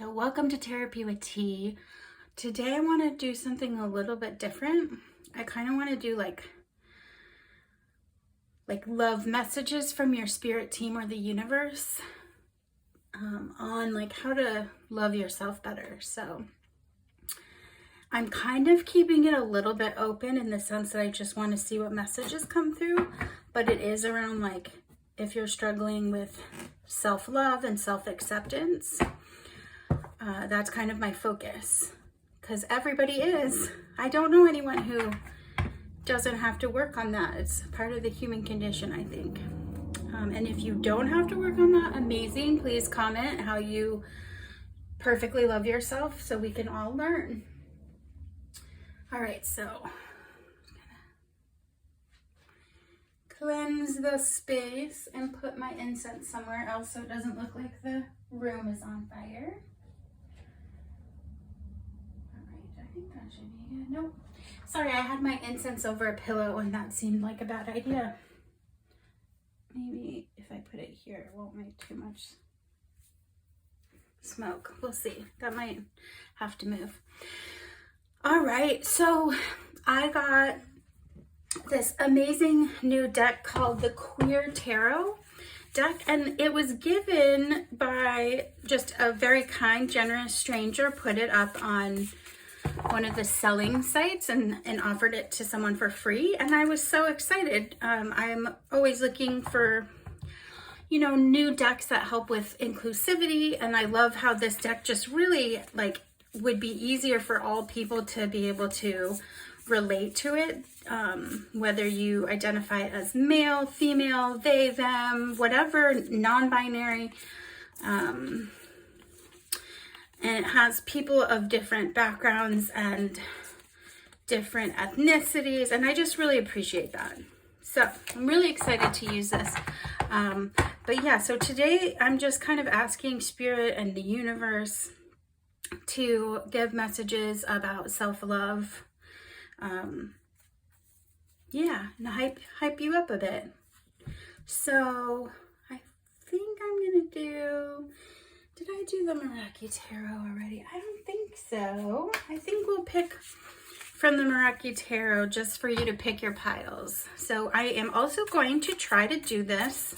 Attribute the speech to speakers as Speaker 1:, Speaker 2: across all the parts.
Speaker 1: So welcome to Therapy with T. Today I want to do something a little bit different. I kind of want to do like love messages from your spirit team or the universe on like how to love yourself better. So I'm kind of keeping it a little bit open in the sense that I just want to see what messages come through, but it is around like if you're struggling with self-love and self-acceptance. That's kind of my focus because everybody is. I don't know anyone who doesn't have to work on that. It's part of the human condition, I think. And if you don't have to work on that, amazing. Please comment how you perfectly love yourself so we can all learn. All right, so I'm gonna cleanse the space and put my incense somewhere else so it doesn't look like the room is on fire. I think that should be good. Nope. Sorry, I had my incense over a pillow and that seemed like a bad idea. Maybe if I put it here, it won't make too much smoke. We'll see. That might have to move. All right, so I got this amazing new deck called the Queer Tarot deck, and it was given by just a very kind, generous stranger. Put it up on one of the selling sites and offered it to someone for free, and I was so excited. I'm always looking for, you know, new decks that help with inclusivity, and I love how this deck just really like would be easier for all people to be able to relate to it, whether you identify as male, female, they, them, whatever, non-binary. And it has people of different backgrounds and different ethnicities, and I just really appreciate that. So I'm really excited to use this. But yeah, so today I'm just kind of asking Spirit and the universe to give messages about self-love. Yeah, and hype you up a bit. So I think I'm gonna do... Did I do the Meraki Tarot already? I don't think so. I think we'll pick from the Meraki Tarot just for you to pick your piles. So I am also going to try to do this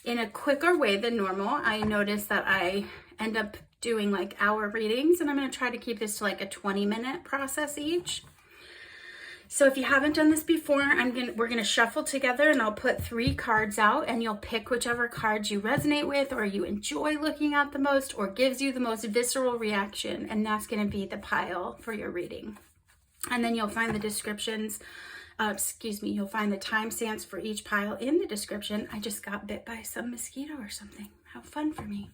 Speaker 1: in a quicker way than normal. I noticed that I end up doing like hour readings, and I'm going to try to keep this to like a 20-minute process each. So if you haven't done this before, we're gonna shuffle together, and I'll put 3 cards out, and you'll pick whichever cards you resonate with or you enjoy looking at the most or gives you the most visceral reaction, and that's gonna be the pile for your reading. And then you'll find the descriptions, you'll find the timestamps for each pile in the description. I just got bit by some mosquito or something. How fun for me.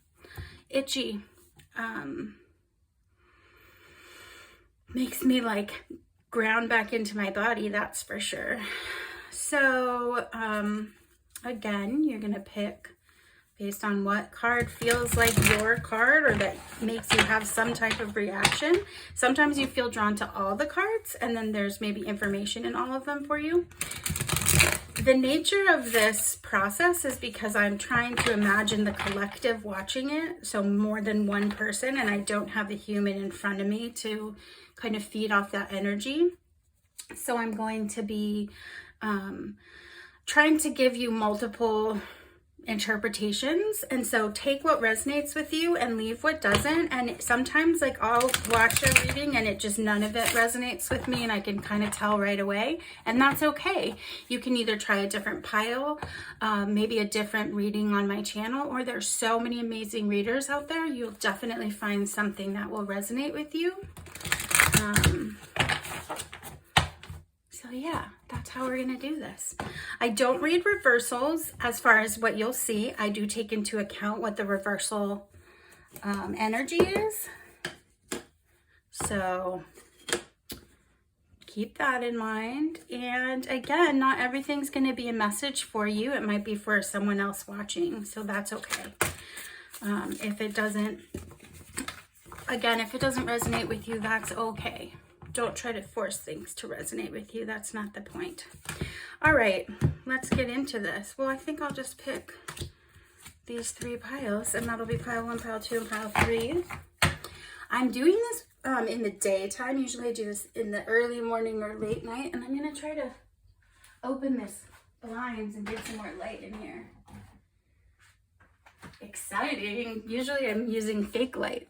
Speaker 1: Itchy. Makes me like ground back into my body, that's for sure. So again, you're gonna pick based on what card feels like your card or that makes you have some type of reaction. Sometimes you feel drawn to all the cards, and then there's maybe information in all of them for you. The nature of this process is because I'm trying to imagine the collective watching it, so more than one person, and I don't have a human in front of me to kind of feed off that energy. So I'm going to be trying to give you multiple interpretations, and so take what resonates with you and leave what doesn't. And sometimes like I'll watch a reading and it just none of it resonates with me, and I can kind of tell right away, and that's okay. You can either try a different pile, maybe a different reading on my channel, or there's so many amazing readers out there, you'll definitely find something that will resonate with you. So yeah, that's how we're gonna do this. I don't read reversals as far as what you'll see. I do take into account what the reversal energy is. So keep that in mind. And again, not everything's gonna be a message for you. It might be for someone else watching, so that's okay. If it doesn't resonate with you, that's okay. Don't try to force things to resonate with you. That's not the point. All right, let's get into this. Well, I think I'll just pick these 3 piles, and that'll be pile 1, pile 2, and pile 3. I'm doing this in the daytime. Usually I do this in the early morning or late night, and I'm going to try to open this blinds and get some more light in here. Exciting. Usually I'm using fake light,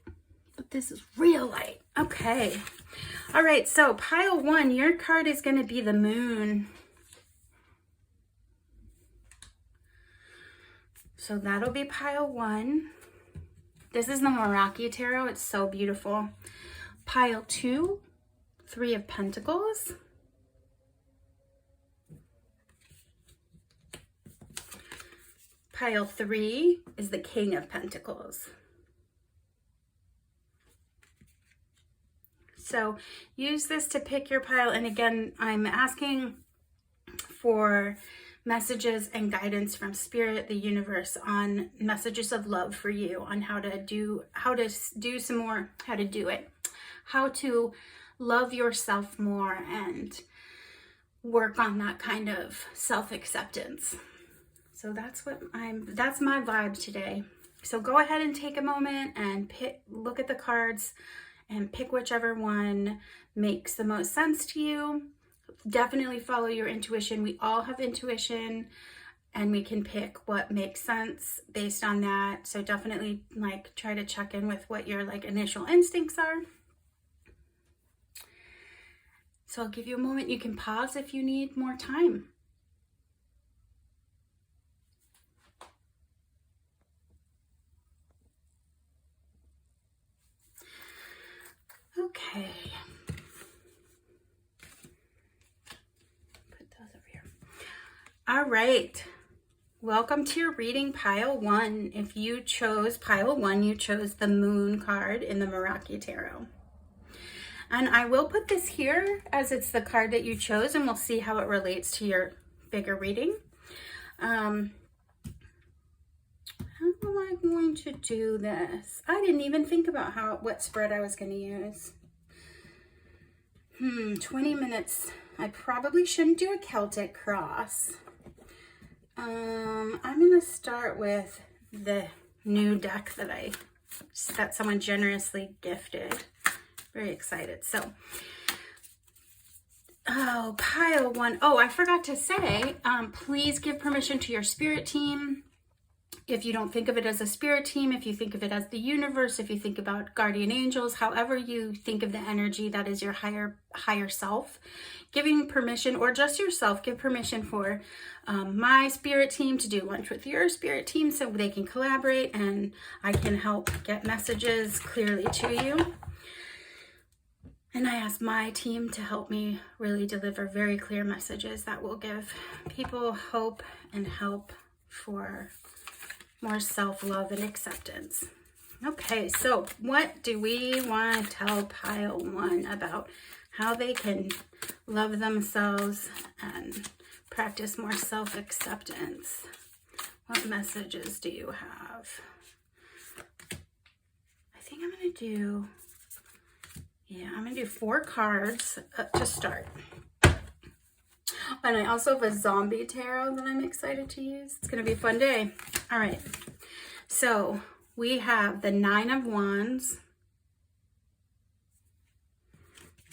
Speaker 1: but this is real light. Okay. All right, so pile 1, your card is going to be the moon. So that'll be pile 1. This is the Meraki Tarot. It's so beautiful. Pile 2, 3 of Pentacles. Pile 3 is the King of Pentacles. So use this to pick your pile. And again, I'm asking for messages and guidance from Spirit, the universe, on messages of love for you, on how to do it, how to love yourself more and work on that kind of self-acceptance. So that's my vibe today. So go ahead and take a moment and look at the cards and pick whichever one makes the most sense to you. Definitely follow your intuition. We all have intuition, and we can pick what makes sense based on that. So definitely try to check in with what your initial instincts are. So I'll give you a moment. You can pause if you need more time. Okay. Put those over here. All right. Welcome to your reading, pile 1. If you chose pile 1, you chose the Moon card in the Meraki Tarot. And I will put this here as it's the card that you chose, and we'll see how it relates to your bigger reading. How am I going to do this? I didn't even think about what spread I was going to use. 20 minutes. I probably shouldn't do a Celtic cross. I'm going to start with the new deck that someone generously gifted. Very excited. So, pile 1. Oh, I forgot to say, please give permission to your spirit team. If you don't think of it as a spirit team, if you think of it as the universe, if you think about guardian angels, however you think of the energy that is your higher self, giving permission, or just yourself, give permission for my spirit team to do lunch with your spirit team so they can collaborate and I can help get messages clearly to you. And I ask my team to help me really deliver very clear messages that will give people hope and help for more self-love and acceptance. Okay, so what do we want to tell pile 1 about how they can love themselves and practice more self-acceptance? What messages do you have? I think I'm going to do 4 cards to start. And I also have a zombie tarot that I'm excited to use. It's going to be a fun day. All right. So we have the 9 of Wands.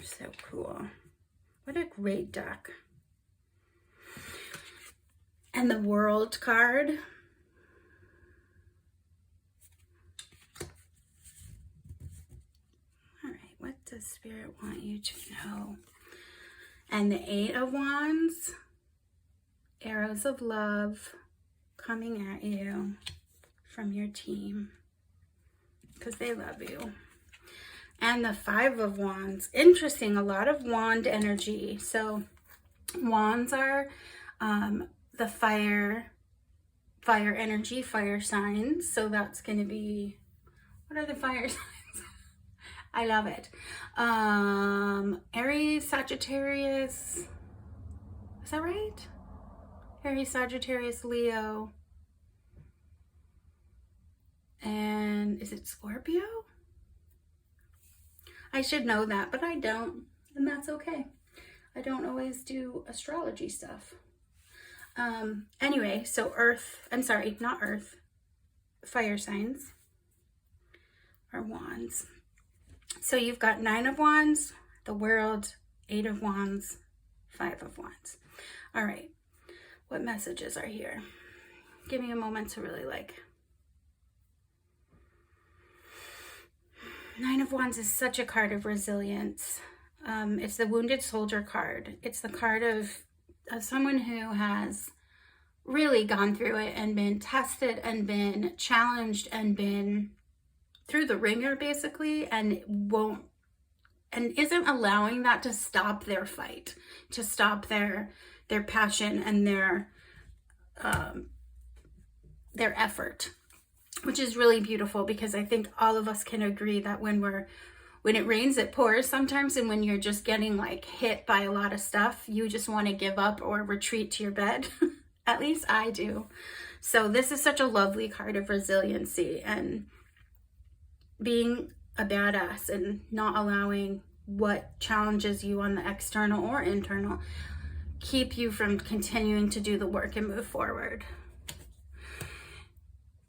Speaker 1: So cool. What a great deck. And the World card. All right. What does Spirit want you to know? And the 8 of Wands, arrows of love coming at you from your team because they love you. And the 5 of Wands, interesting, a lot of wand energy. So wands are the fire energy, fire signs. So that's going to be, what are the fire signs? I love it. Aries, Sagittarius. Is that right? Aries, Sagittarius, Leo. And is it Scorpio? I should know that, but I don't. And that's okay. I don't always do astrology stuff. Anyway, so fire signs are wands. So you've got 9 of Wands, the World, 8 of Wands, 5 of Wands. All right, what messages are here? Give me a moment to really like. 9 of Wands is such a card of resilience. It's the Wounded Soldier card. It's the card of someone who has really gone through it and been tested and been challenged and been through the ringer basically, and isn't allowing that to stop their fight, to stop their passion and their effort, which is really beautiful, because I think all of us can agree that when it rains, it pours sometimes, and when you're just getting like hit by a lot of stuff, you just want to give up or retreat to your bed. At least I do. So this is such a lovely card of resiliency and being a badass and not allowing what challenges you on the external or internal keep you from continuing to do the work and move forward.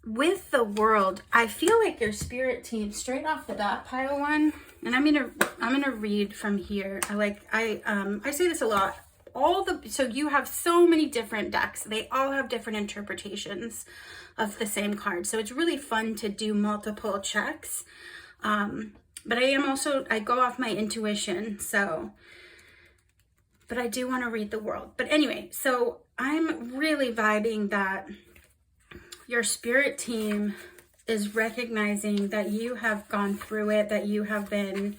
Speaker 1: With the World, I feel like your spirit team, straight off the bat, pile 1, and I'm gonna read from here. I say this a lot. So you have so many different decks. They all have different interpretations of the same card. So it's really fun to do multiple checks. But I go off my intuition. But I do want to read the World. But anyway, so I'm really vibing that your spirit team is recognizing that you have gone through it, that you have been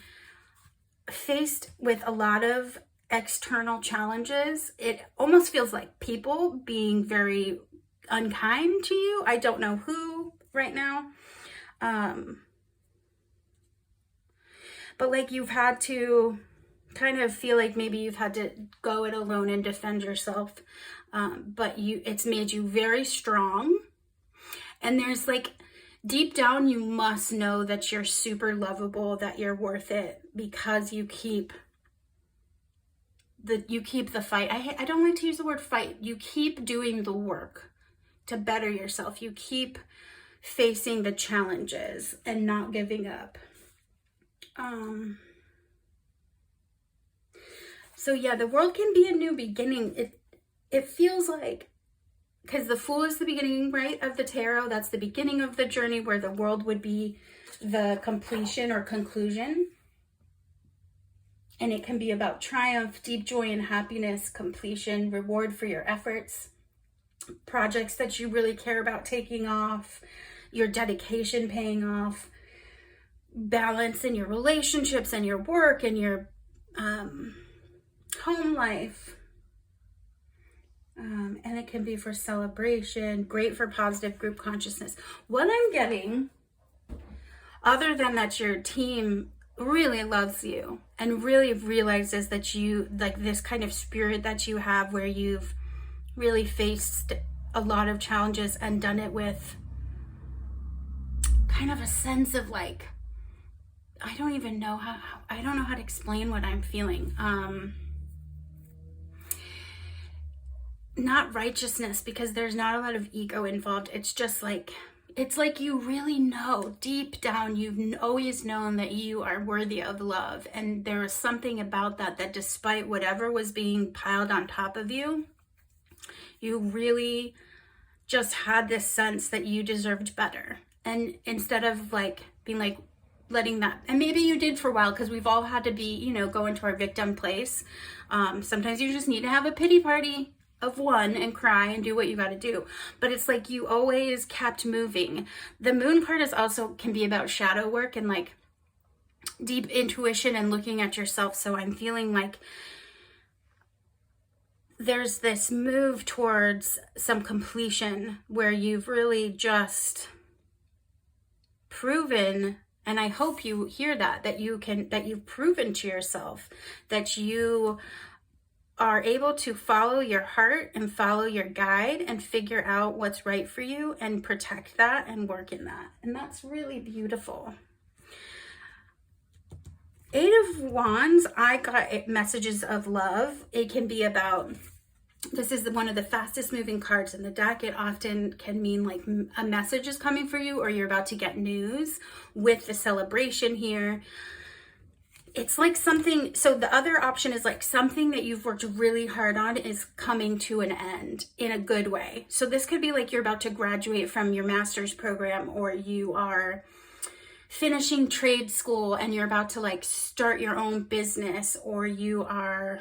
Speaker 1: faced with a lot of external challenges. It almost feels like people being very unkind to you. I don't know who right now. But like you've had to kind of feel like maybe you've had to go it alone and defend yourself. But it's made you very strong. And there's like, deep down, you must know that you're super lovable, that you're worth it, because you keep the fight. I don't like to use the word fight. You keep doing the work to better yourself. You keep facing the challenges and not giving up. So yeah, the World can be a new beginning. It feels like, because the Fool is the beginning, right, of the tarot. That's the beginning of the journey, where the World would be the completion or conclusion. And it can be about triumph, deep joy and happiness, completion, reward for your efforts, projects that you really care about taking off, your dedication paying off, balance in your relationships and your work and your home life. And it can be for celebration, great for positive group consciousness. What I'm getting, other than that your team really loves you and really realizes that you, like this kind of spirit that you have, where you've really faced a lot of challenges and done it with kind of a sense of like, I don't know how to explain what I'm feeling. Not righteousness, because there's not a lot of ego involved. It's just like, it's like you really know deep down, you've always known that you are worthy of love. And there was something about that despite whatever was being piled on top of you, you really just had this sense that you deserved better. And instead of like being like, letting that, and maybe you did for a while, because we've all had to be, go into our victim place. Sometimes you just need to have a pity party of one and cry and do what you got to do. But it's like you always kept moving. The Moon card is also can be about shadow work and like deep intuition and looking at yourself. So I'm feeling like there's this move towards some completion where you've really just proven, and I hope you hear that you've proven to yourself that you are able to follow your heart and follow your guide and figure out what's right for you and protect that and work in that. And that's really beautiful. 8 of Wands, I got messages of love. It can be about, this is one of the fastest moving cards in the deck. It often can mean like a message is coming for you, or you're about to get news with the celebration here. it's like something, so the other option is like something that you've worked really hard on is coming to an end in a good way. So this could be like you're about to graduate from your master's program, or you are finishing trade school and you're about to like start your own business, or you are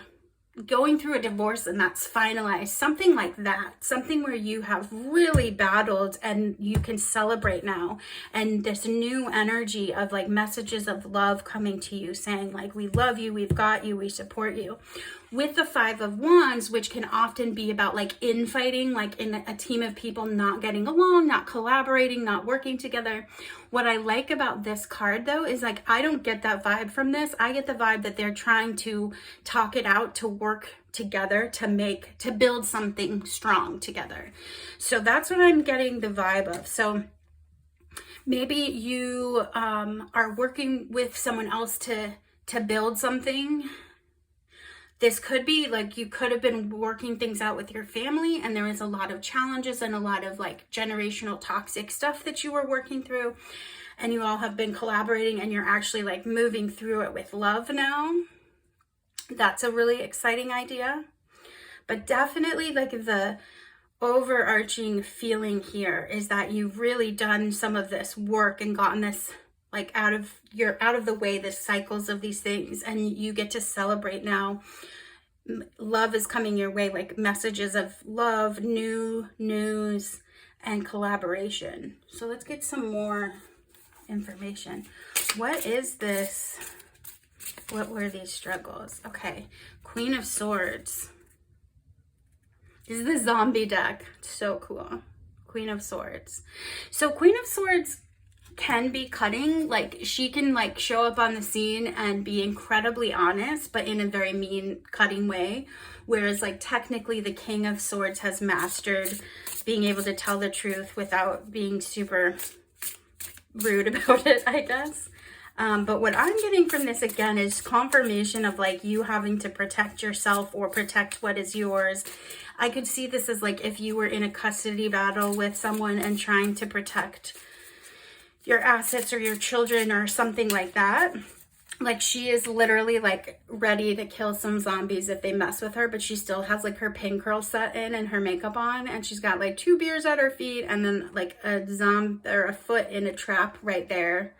Speaker 1: going through a divorce and that's finalized, something like that, something where you have really battled and you can celebrate now, and this new energy of like messages of love coming to you saying like, we love you, we've got you, we support you. With the Five of Wands, which can often be about like infighting, like in a team of people not getting along, not collaborating, not working together. What I like about this card though is like, I don't get that vibe from this. I get the vibe that they're trying to talk it out, to work together, to build something strong together. So that's what I'm getting the vibe of. So maybe you are working with someone else to build something. This could be like you could have been working things out with your family and there is a lot of challenges and a lot of like generational toxic stuff that you were working through, and you all have been collaborating and you're actually like moving through it with love now. That's a really exciting idea. But definitely like the overarching feeling here is that you've really done some of this work and gotten this like out of the way, the cycles of these things, and you get to celebrate now. Love is coming your way, like messages of love, new news, and collaboration. So let's get some more information. What is this? What were these struggles? Okay, Queen of Swords. This is the zombie deck. So cool. Queen of Swords. So Queen of Swords can be cutting, like she can like show up on the scene and be incredibly honest, but in a very mean, cutting way. Whereas like technically the King of Swords has mastered being able to tell the truth without being super rude about it, I guess. But what I'm getting from this again is confirmation of like you having to protect yourself or protect what is yours. I could see this as like if you were in a custody battle with someone and trying to protect your assets or your children or something like that. Like she is literally like ready to kill some zombies if they mess with her, but she still has like her pin curl set in and her makeup on, and she's got like 2 beers at her feet and then like a foot in a trap right there.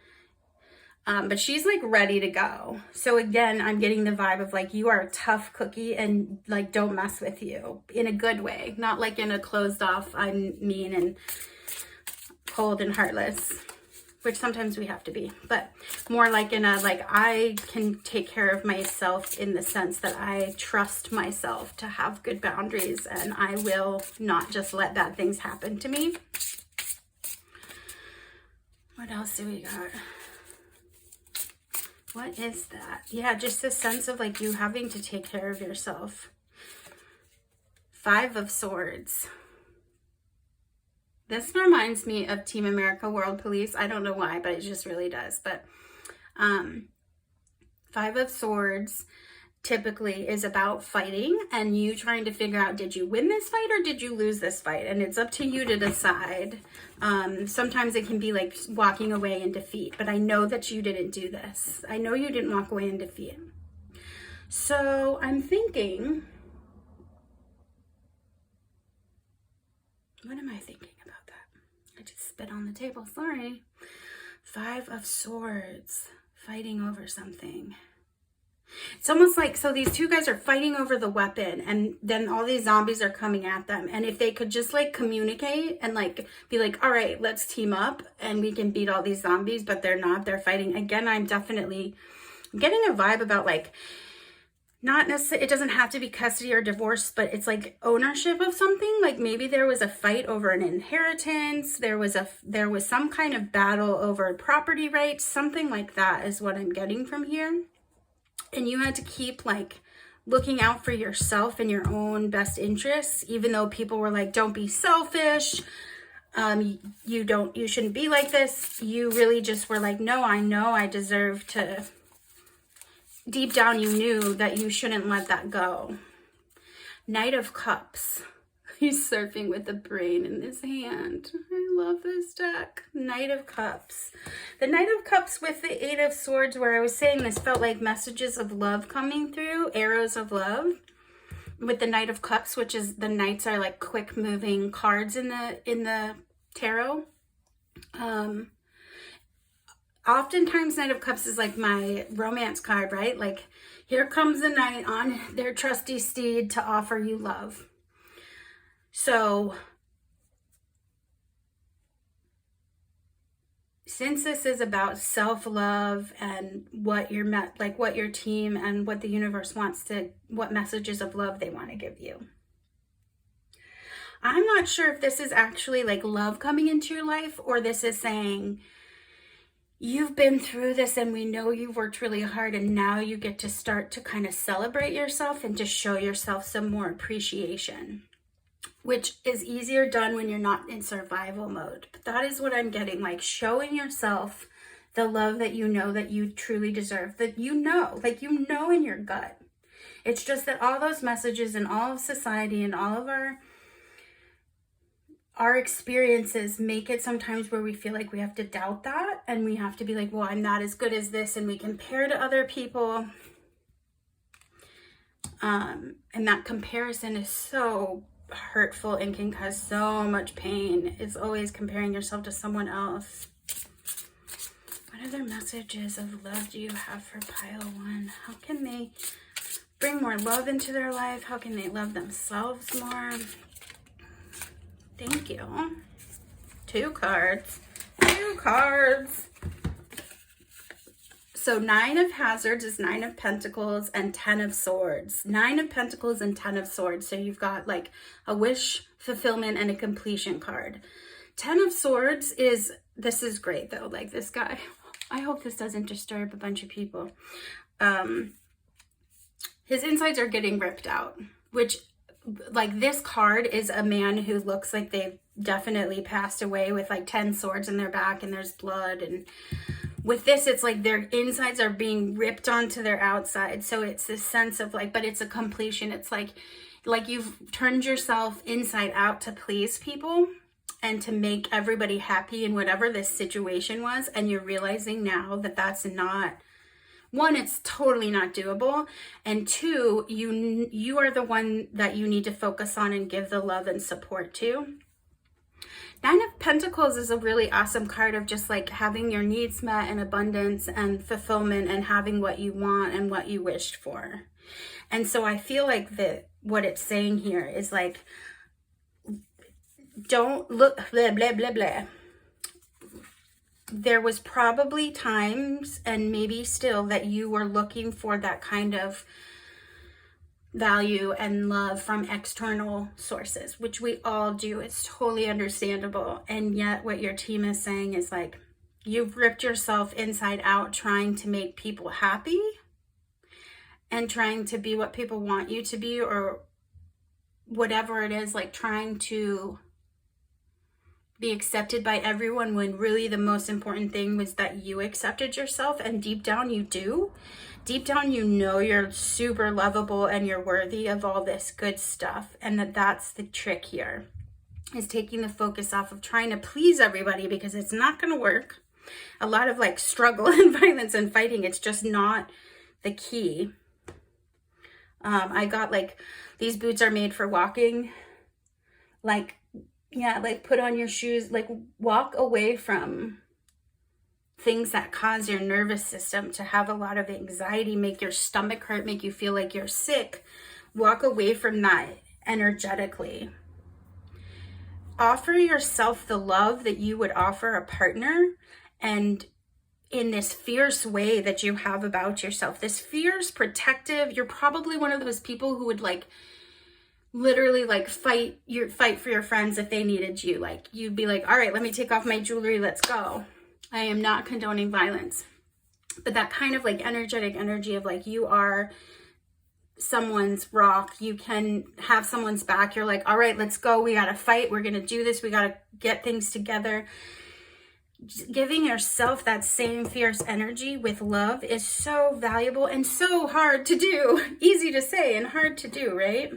Speaker 1: But she's like ready to go. So again, I'm getting the vibe of like you are a tough cookie and like don't mess with you in a good way, not like in a closed off, I'm mean and cold and heartless, which sometimes we have to be, but more like in a, like I can take care of myself in the sense that I trust myself to have good boundaries and I will not just let bad things happen to me. What else do we got? What is that? Yeah, just a sense of like you having to take care of yourself. Five of Swords. This reminds me of Team America World Police. I don't know why, but it just really does. But Five of Swords typically is about fighting and you trying to figure out, did you win this fight or did you lose this fight? And it's up to you to decide. Sometimes it can be like walking away in defeat, but I know that you didn't do this. I know you didn't walk away in defeat. So I'm thinking, what am I thinking about that? I just spit on the table, sorry. Five of Swords, fighting over something. It's almost like, so these two guys are fighting over the weapon and then all these zombies are coming at them. And if they could just like communicate and like be like, all right, let's team up and we can beat all these zombies, but they're not, they're fighting. Again, I'm getting a vibe about like, not necessarily, it doesn't have to be custody or divorce, but it's like ownership of something. Like maybe there was a fight over an inheritance. There was some kind of battle over property rights. Something like that is what I'm getting from here. And you had to keep like looking out for yourself and your own best interests, even though people were like, don't be selfish. You shouldn't be like this. You really just were like, no, I know I deserve to. Deep down, you knew that you shouldn't let that go. Knight of Cups. He's surfing with the brain in his hand. I love this deck. Knight of Cups. The Knight of Cups with the Eight of Swords, where I was saying this felt like messages of love coming through, arrows of love. With the Knight of Cups, which is, the knights are like quick moving cards in the tarot. Oftentimes Knight of Cups is like my romance card, right? Like, here comes the knight on their trusty steed to offer you love. So since this is about self-love and what what your team and what the universe wants to, what messages of love they want to give you. I'm not sure if this is actually like love coming into your life, or this is saying, you've been through this and we know you've worked really hard, and now you get to start to kind of celebrate yourself and to show yourself some more appreciation, which is easier done when you're not in survival mode. But that is what I'm getting, like showing yourself the love that you truly deserve, that like in your gut. It's just that all those messages and all of society and all of our experiences make it sometimes where we feel like we have to doubt that, and we have to be like, well, I'm not as good as this, and we compare to other people. And that comparison is so hurtful and can cause so much pain. It's always comparing yourself to someone else. What other messages of love do you have for pile one? How can they bring more love into their life? How can they love themselves more? Thank you. Two cards. So 9 of Hazards is 9 of Pentacles and 10 of Swords. 9 of Pentacles and 10 of Swords. So you've got like a wish fulfillment and a completion card. 10 of Swords is, this is great though. Like this guy, I hope this doesn't disturb a bunch of people. His insides are getting ripped out, which, like, this card is a man who looks like they've definitely passed away with like 10 swords in their back and there's blood. And with this, it's like their insides are being ripped onto their outside. So it's this sense of like, but it's a completion. It's like you've turned yourself inside out to please people and to make everybody happy in whatever this situation was. And you're realizing now that that's not, one, it's totally not doable. And two, you are the one that you need to focus on and give the love and support to. 9 of Pentacles is a really awesome card of just like having your needs met and abundance and fulfillment and having what you want and what you wished for. And so I feel like what it's saying here is like, don't look, blah, blah, blah, blah. There was probably times, and maybe still, that you were looking for that kind of value and love from external sources, which we all do. It's totally understandable. And yet what your team is saying is like, you've ripped yourself inside out trying to make people happy and trying to be what people want you to be, or whatever it is, like trying to be accepted by everyone, when really the most important thing was that you accepted yourself. And deep down you do. Deep down you know you're super lovable and you're worthy of all this good stuff. And that's the trick here, is taking the focus off of trying to please everybody, because it's not going to work. A lot of like struggle and violence and fighting, it's just not the key. I got like, these boots are made for walking. Like, yeah, like put on your shoes, like walk away from things that cause your nervous system to have a lot of anxiety, make your stomach hurt, make you feel like you're sick. Walk away from that energetically. Offer yourself the love that you would offer a partner, and in this fierce way that you have about yourself, this fierce, protective, you're probably one of those people who would like literally like fight for your friends if they needed you. Like you'd be like, all right, let me take off my jewelry, let's go. I am not condoning violence, but that kind of like energetic energy of like, you are someone's rock, you can have someone's back, you're like, all right, let's go, we gotta fight, we're gonna do this, we gotta get things together. Giving yourself that same fierce energy with love is so valuable and so hard to do. Easy to say and hard to do, right?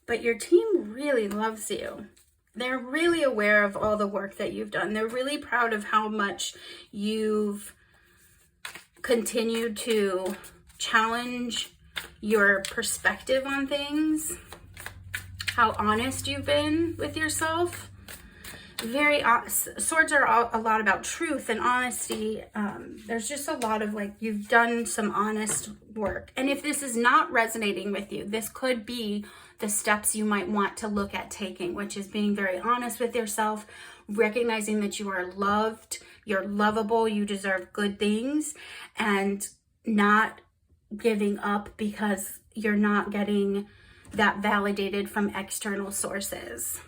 Speaker 1: but your team really loves you. They're really aware of all the work that you've done. They're really proud of how much you've continued to challenge your perspective on things, how honest you've been with yourself. Swords are a lot about truth and honesty. There's just a lot of like, you've done some honest work. And if this is not resonating with you, this could be the steps you might want to look at taking, which is being very honest with yourself, recognizing that you are loved, you're lovable, you deserve good things, and not giving up because you're not getting that validated from external sources.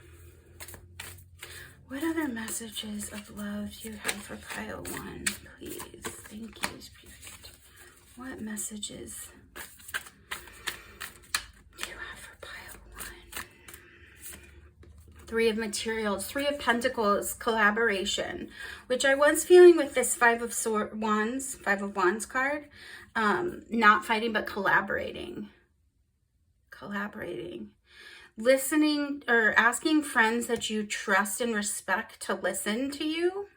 Speaker 1: What other messages of love do you have for pile 1, please? Thank you, Spirit. What messages do you have for pile 1? 3 of materials, 3 of pentacles, collaboration, which I was feeling with this 5 of wands card. Not fighting, but collaborating. Listening or asking friends that you trust and respect to listen to you,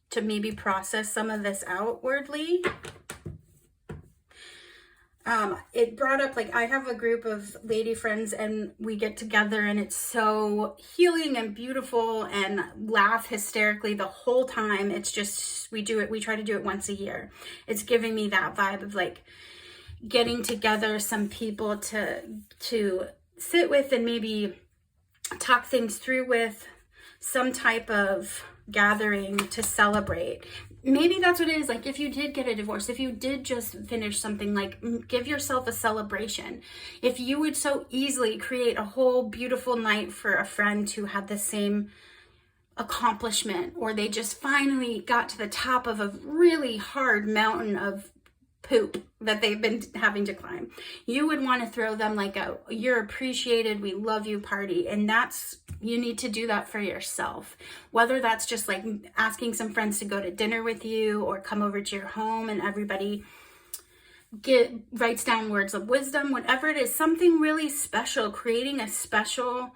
Speaker 1: to maybe process some of this outwardly. It brought up, like, I have a group of lady friends and we get together and it's so healing and beautiful and laugh hysterically the whole time. It's just, we try to do it once a year. It's giving me that vibe of like getting together some people to sit with and maybe talk things through with, some type of gathering to celebrate. Maybe that's what it is. Like if you did get a divorce, if you did just finish something, like give yourself a celebration. If you would so easily create a whole beautiful night for a friend who had the same accomplishment, or they just finally got to the top of a really hard mountain of poop that they've been having to climb, you would want to throw them like a "you're appreciated, we love you" party. And you need to do that for yourself, whether that's just like asking some friends to go to dinner with you or come over to your home and everybody writes down words of wisdom, whatever it is, something really special, creating a special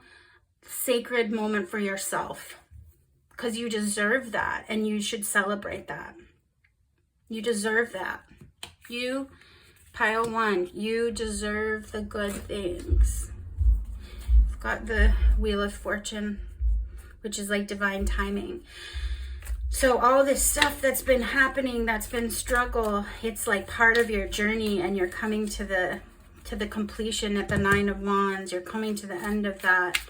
Speaker 1: sacred moment for yourself, because you deserve that and you should celebrate that. You deserve that. You, pile 1, you deserve the good things. I've got the Wheel of Fortune, which is like divine timing. So all this stuff that's been happening, that's been struggle, it's like part of your journey, and you're coming to the completion at the 9 of Wands. You're coming to the end of that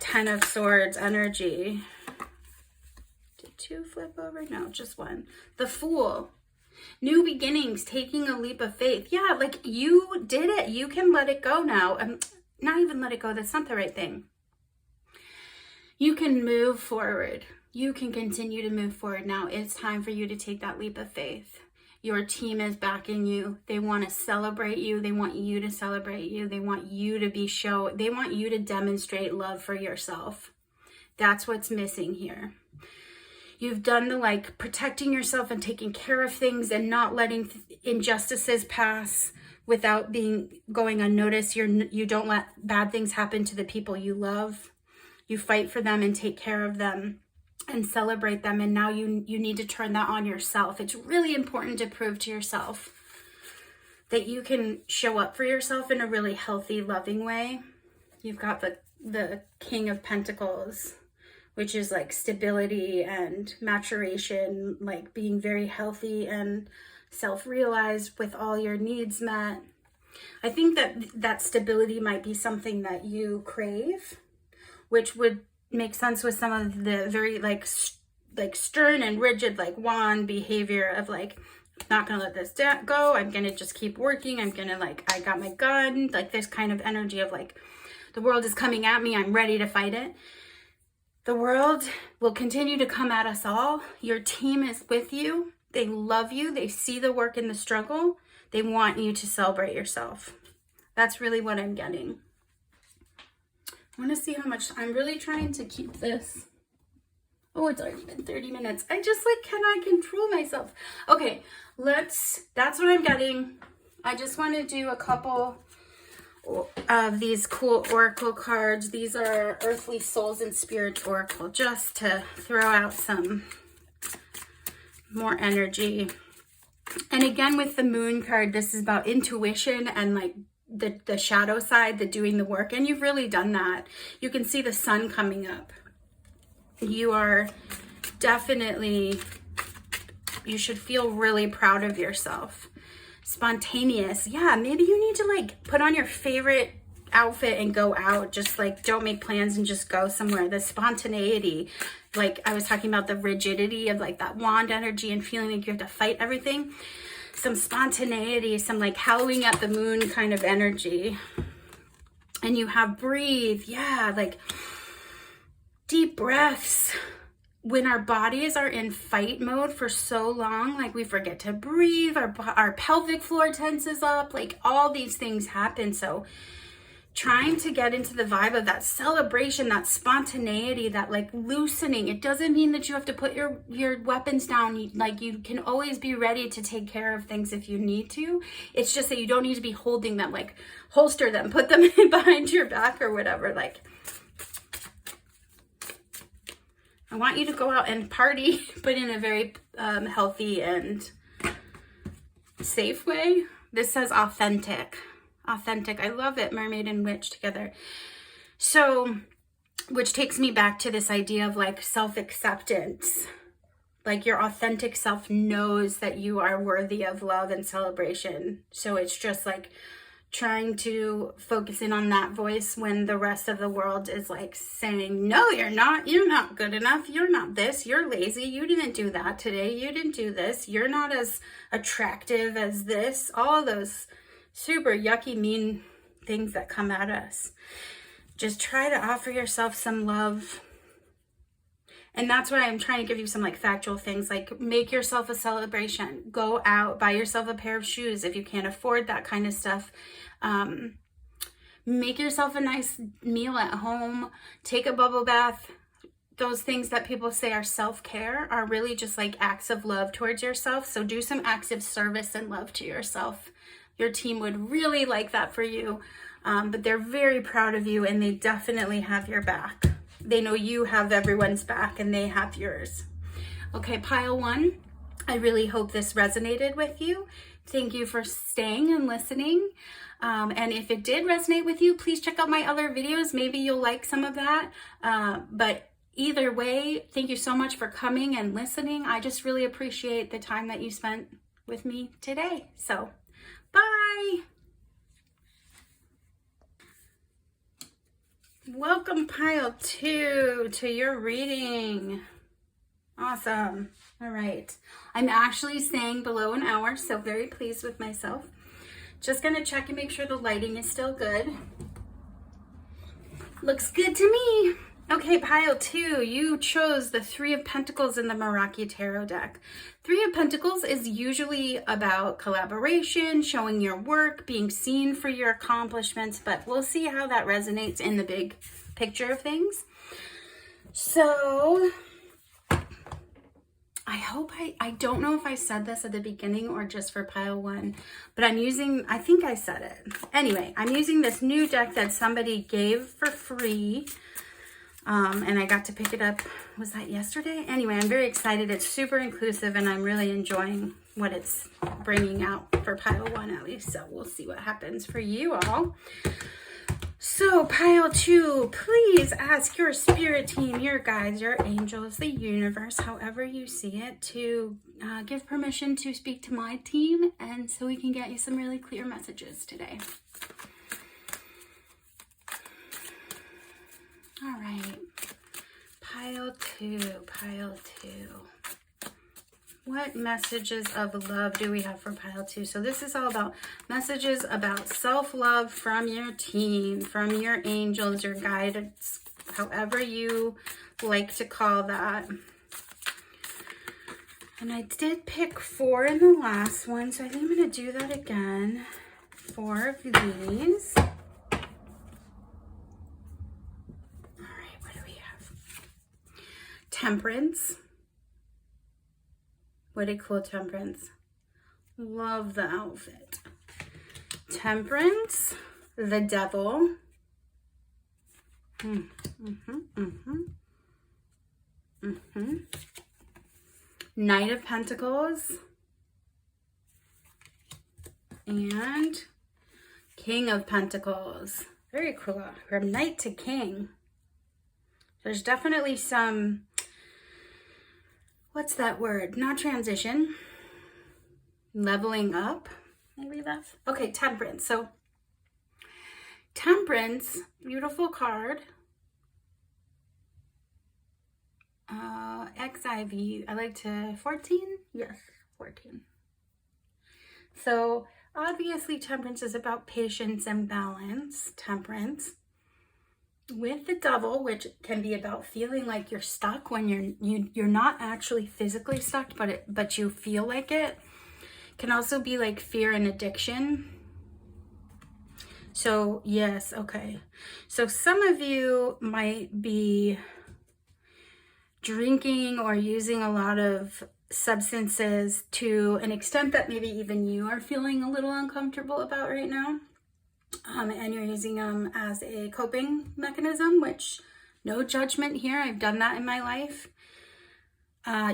Speaker 1: 10 of Swords energy. Did 2 flip over? No, just 1. The Fool. New beginnings, taking a leap of faith. Yeah, like you did it. You can let it go now. Not even let it go. That's not the right thing. You can move forward. You can continue to move forward now. It's time for you to take that leap of faith. Your team is backing you. They want to celebrate you. They want you to celebrate you. They want you to they want you to demonstrate love for yourself. That's what's missing here. You've done the like protecting yourself and taking care of things and not letting injustices pass without going unnoticed. You don't let bad things happen to the people you love. You fight for them and take care of them and celebrate them. And now you need to turn that on yourself. It's really important to prove to yourself that you can show up for yourself in a really healthy, loving way. You've got the King of Pentacles, which is like stability and maturation, like being very healthy and self-realized with all your needs met. I think that stability might be something that you crave, which would make sense with some of the very like stern and rigid like wand behavior of like, not gonna let this go, I'm gonna just keep working, I'm gonna I got my gun, like this kind of energy of like, the world is coming at me, I'm ready to fight it. The world will continue to come at us all. Your team is with you. They love you. They see the work and the struggle. They want you to celebrate yourself. That's really what I'm getting. I want to see how much. I'm really trying to keep this. Oh, it's already been 30 minutes. I just cannot control myself. Okay, that's what I'm getting. I just want to do a couple of these cool oracle cards. These are Earthly Souls and Spirit Oracle, just to throw out some more energy. And again, with the Moon card, this is about intuition and like the shadow side, the doing the work. And you've really done that. You can see the sun coming up. You are definitely, you should feel really proud of yourself. Spontaneous. Yeah, maybe you need to like put on your favorite outfit and go out. Just like don't make plans and just go somewhere. The spontaneity, like I was talking about the rigidity of like that wand energy and feeling like you have to fight everything. Some spontaneity, some like howling at the moon kind of energy. And you have breathe. Yeah, like deep breaths. When our bodies are in fight mode for so long, like we forget to breathe, our pelvic floor tenses up, like all these things happen. So trying to get into the vibe of that celebration, that spontaneity, that like loosening. It doesn't mean that you have to put your weapons down. Like you can always be ready to take care of things if you need to. It's just that you don't need to be holding them, like holster them, put them in behind your back or whatever. Like I want you to go out and party, but in a very healthy and safe way. This says authentic. Authentic. I love it. Mermaid and witch together. So, which takes me back to this idea of like self-acceptance. Like your authentic self knows that you are worthy of love and celebration. So it's just like trying to focus in on that voice when the rest of the world is like saying, no, you're not good enough, you're not this, you're lazy, you didn't do that today, you didn't do this, you're not as attractive as this, all those super yucky, mean things that come at us. Just try to offer yourself some love. And that's why I'm trying to give you some like factual things, like make yourself a celebration, go out, buy yourself a pair of shoes if you can't afford that kind of stuff. Make yourself a nice meal at home, take a bubble bath. Those things that people say are self-care are really just like acts of love towards yourself. So do some acts of service and love to yourself. Your team would really like that for you, but they're very proud of you and they definitely have your back. They know you have everyone's back and they have yours. Okay, pile one. I really hope this resonated with you. Thank you for staying and listening. And if it did resonate with you, please check out my other videos. Maybe you'll like some of that. But either way, thank you so much for coming and listening. I just really appreciate the time that you spent with me today. So, bye. Welcome, pile two, to your reading. Awesome. All right. I'm actually staying below an hour, so very pleased with myself. Just going to check and make sure the lighting is still good. Looks good to me. Okay, pile two, you chose the Three of Pentacles in the Meraki Tarot deck. Three of Pentacles is usually about collaboration, showing your work, being seen for your accomplishments, but we'll see how that resonates in the big picture of things. So, I don't know if I said this at the beginning or just for pile one, but I think I said it. Anyway, I'm using this new deck that somebody gave for free. And I got to pick it up, was that yesterday? Anyway, I'm very excited. It's super inclusive and I'm really enjoying what it's bringing out for pile one at least. So we'll see what happens for you all. So pile two, please ask your spirit team, your guides, your angels, the universe, however you see it, to give permission to speak to my team, and so we can get you some really clear messages today. All right, pile two. What messages of love do we have for pile two? So this is all about messages about self-love from your team, from your angels, your guidance, however you like to call that. And I did pick 4 in the last one, so I think I'm going to do that again. 4 of these. Temperance. What a cool Temperance. Love the outfit. Temperance, the Devil. Knight of Pentacles. And King of Pentacles. Very cool. From Knight to King. There's definitely some, what's that word? Not transition. Leveling up. Maybe that's, okay, Temperance. So Temperance, beautiful card. XIV, I like to, 14? Yes, 14. So obviously Temperance is about patience and balance. Temperance. With the Devil, which can be about feeling like you're stuck when you're not actually physically stuck, but you feel like it. Can also be like fear and addiction. So yes, okay. So some of you might be drinking or using a lot of substances to an extent that maybe even you are feeling a little uncomfortable about right now. And you're using them as a coping mechanism, which no judgment here. I've done that in my life.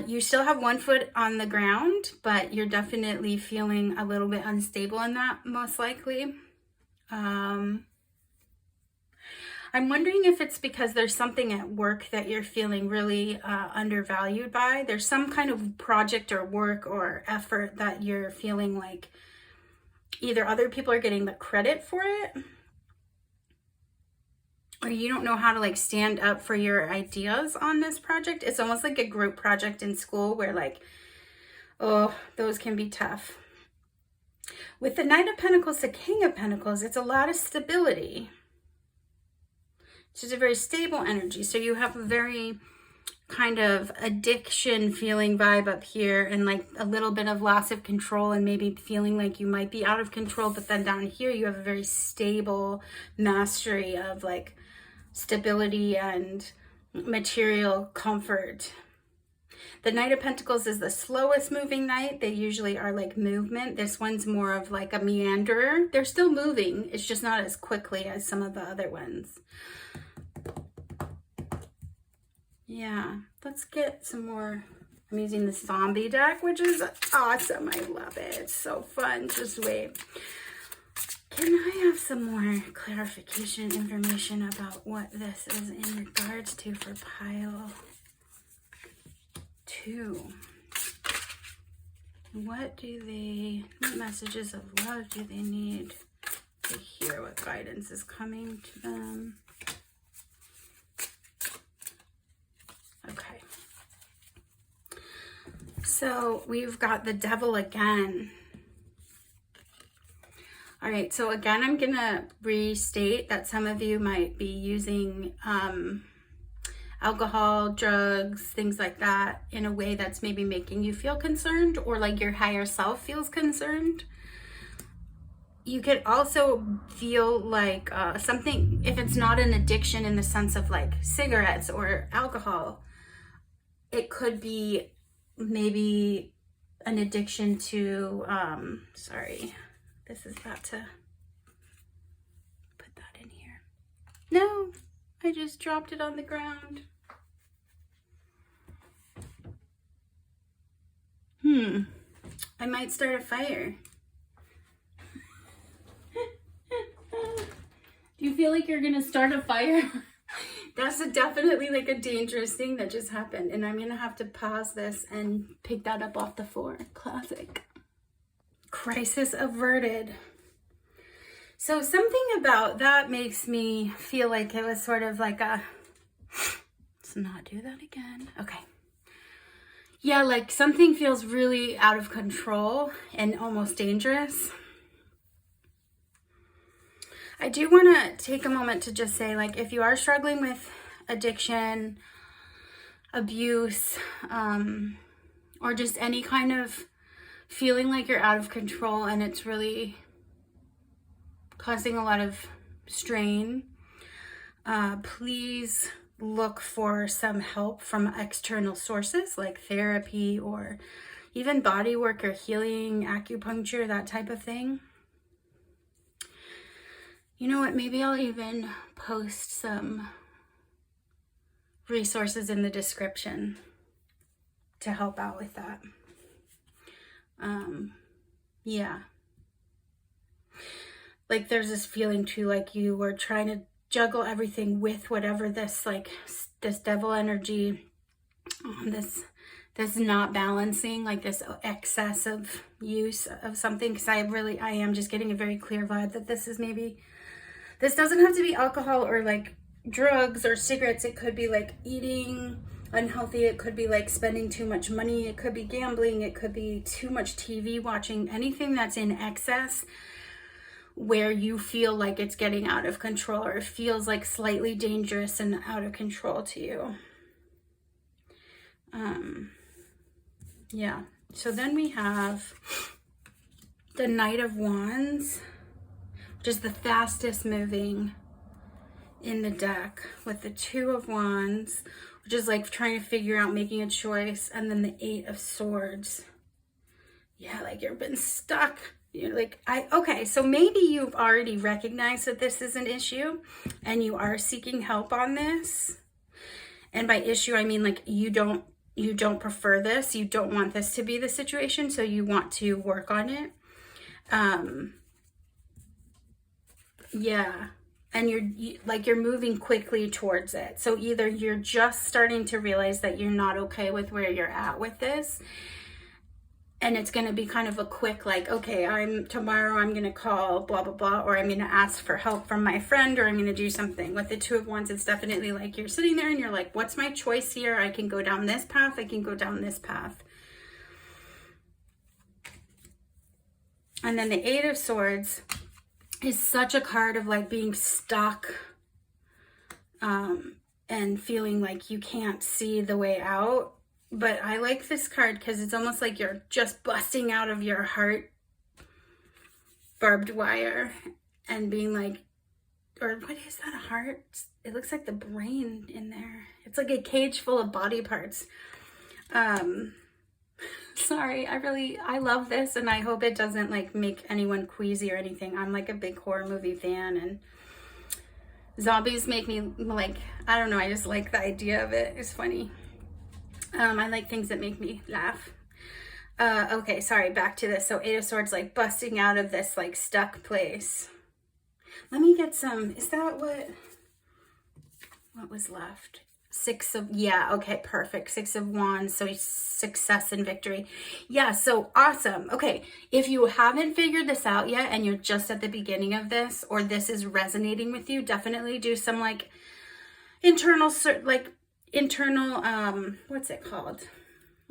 Speaker 1: You still have one foot on the ground, but you're definitely feeling a little bit unstable in that, most likely. I'm wondering if it's because there's something at work that you're feeling really undervalued by. There's some kind of project or work or effort that you're feeling like either other people are getting the credit for it, or you don't know how to like stand up for your ideas on this project. It's almost like a group project in school where like, oh, those can be tough. With the Knight of Pentacles to King of Pentacles, it's a lot of stability. It's just a very stable energy. So you have a very kind of addiction feeling vibe up here, and like a little bit of loss of control and maybe feeling like you might be out of control. But then down here, you have a very stable mastery of like stability and material comfort. The Knight of Pentacles is the slowest moving knight. They usually are like movement. This one's more of like a meanderer. They're still moving. It's just not as quickly as some of the other ones. Yeah, let's get some more. I'm using the zombie deck, which is awesome. I love it. It's so fun. Just wait. Can I have some more clarification information about what this is in regards to for pile 2? What messages of love do they need to hear? What guidance is coming to them? Okay. So we've got the Devil again. All right, so again, I'm gonna restate that some of you might be using alcohol, drugs, things like that in a way that's maybe making you feel concerned, or like your higher self feels concerned. You could also feel like something, if it's not an addiction in the sense of like cigarettes or alcohol, it could be maybe an addiction to, sorry, this is about to put that in here. No, I just dropped it on the ground. I might start a fire. Do you feel like you're gonna start a fire? That's definitely like a dangerous thing that just happened, and I'm gonna have to pause this and pick that up off the floor. Classic. Crisis averted. So something about that makes me feel like it was sort of like a, let's not do that again. Okay. Yeah, like something feels really out of control and almost dangerous. I do want to take a moment to just say, like, if you are struggling with addiction, abuse, or just any kind of feeling like you're out of control and it's really causing a lot of strain, please look for some help from external sources like therapy or even body work or healing, acupuncture, that type of thing. You know what? Maybe I'll even post some resources in the description to help out with that. Yeah. Like there's this feeling too, like you were trying to juggle everything with whatever this, like this devil energy, this not balancing, like this excessive use of something. Because I am just getting a very clear vibe that this is maybe, this doesn't have to be alcohol or like drugs or cigarettes. It could be like eating unhealthy. It could be like spending too much money. It could be gambling. It could be too much TV watching. Anything that's in excess where you feel like it's getting out of control or it feels like slightly dangerous and out of control to you. Yeah. So then we have the Knight of Wands, which is the fastest moving in the deck, with the Two of Wands, which is like trying to figure out making a choice, and then the Eight of Swords. Yeah, like you've been stuck. You're like, okay, so maybe you've already recognized that this is an issue and you are seeking help on this. And by issue, I mean like you don't prefer this. You don't want this to be the situation, so you want to work on it. Yeah. And you're moving quickly towards it. So either you're just starting to realize that you're not okay with where you're at with this, and it's going to be kind of a quick, like, okay, tomorrow I'm going to call blah, blah, blah, or I'm going to ask for help from my friend, or I'm going to do something. With the Two of Wands, it's definitely like you're sitting there and you're like, what's my choice here? I can go down this path. I can go down this path. And then the Eight of Swords is such a card of like being stuck and feeling like you can't see the way out. But I like this card because it's almost like you're just busting out of your heart barbed wire and being like, or what is that, a heart? It looks like the brain in there. It's like a cage full of body parts. Sorry, I love this, and I hope it doesn't like make anyone queasy or anything. I'm like a big horror movie fan, and zombies make me like, I don't know, I just like the idea of it. It's funny. I like things that make me laugh. Okay, sorry, back to this. So Eight of Swords, like busting out of this like stuck place. Let me get some, is that what was left? Yeah, okay, perfect. Six of Wands, so success and victory. Yeah, so awesome. Okay, if you haven't figured this out yet and you're just at the beginning of this, or this is resonating with you, definitely do some like internal, what's it called?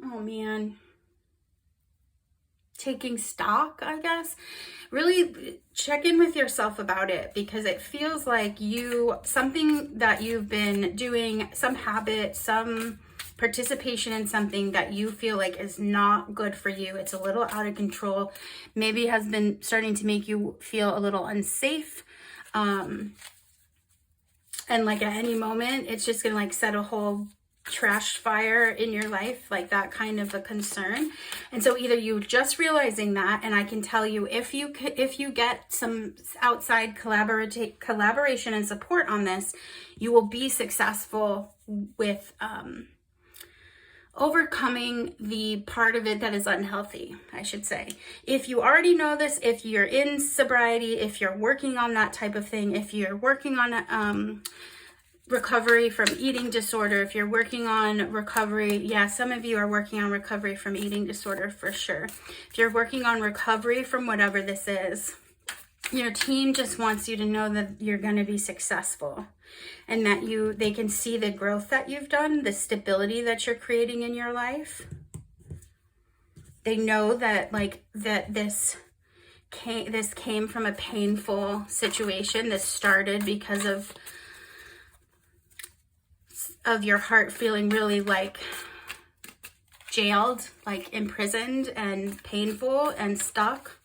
Speaker 1: Oh man. Taking stock, I guess. Really check in with yourself about it, because it feels like something that you've been doing, some habit, some participation in something that you feel like is not good for you. It's a little out of control. Maybe has been starting to make you feel a little unsafe. And like at any moment, it's just gonna like set a whole trash fire in your life, like that kind of a concern. And so either you just realizing that, and I can tell you, if you get some outside collaboration and support on this, you will be successful with overcoming the part of it that is unhealthy, I should say. If you already know this, if you're in sobriety, if you're working on that type of thing, if you're working on recovery from eating disorder, if you're working on recovery, yeah, some of you are working on recovery from eating disorder for sure. If you're working on recovery from whatever this is, your team just wants you to know that you're going to be successful, and that they can see the growth that you've done, the stability that you're creating in your life. They know that this came from a painful situation. This started because of your heart feeling really like jailed, like imprisoned and painful and stuck.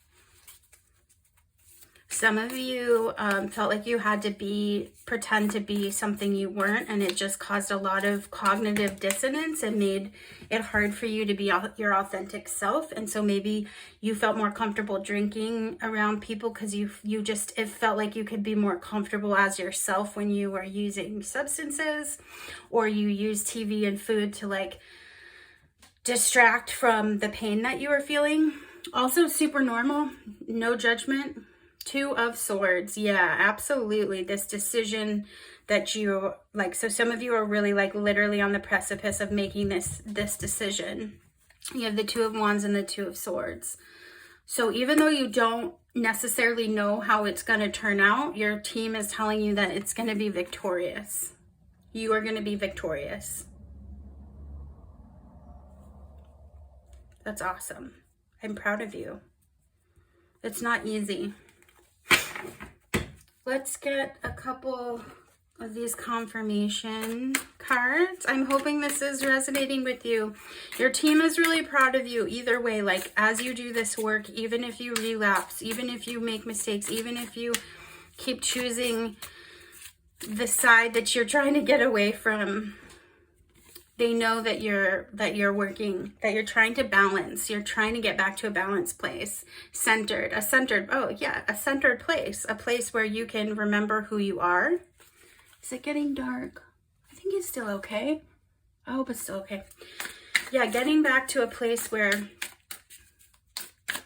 Speaker 1: Some of you felt like you had to pretend to be something you weren't, and it just caused a lot of cognitive dissonance and made it hard for you to be your authentic self. And so maybe you felt more comfortable drinking around people because it felt like you could be more comfortable as yourself when you were using substances, or you used TV and food to like distract from the pain that you were feeling. Also super normal, no judgment. Two of Swords. Yeah, absolutely. This decision that you like, so some of you are really like literally on the precipice of making this decision. You have the Two of Wands and the Two of Swords. So even though you don't necessarily know how it's going to turn out, your team is telling you that it's going to be victorious. You are going to be victorious. That's awesome. I'm proud of you. It's not easy. Let's get a couple of these confirmation cards. I'm hoping this is resonating with you. Your team is really proud of you either way. Like as you do this work, even if you relapse, even if you make mistakes, even if you keep choosing the side that you're trying to get away from, they know that you're working, that you're trying to balance. You're trying to get back to a balanced place, a centered place, a place where you can remember who you are. Is it getting dark? I think it's still okay. I hope it's still okay. Yeah, getting back to a place where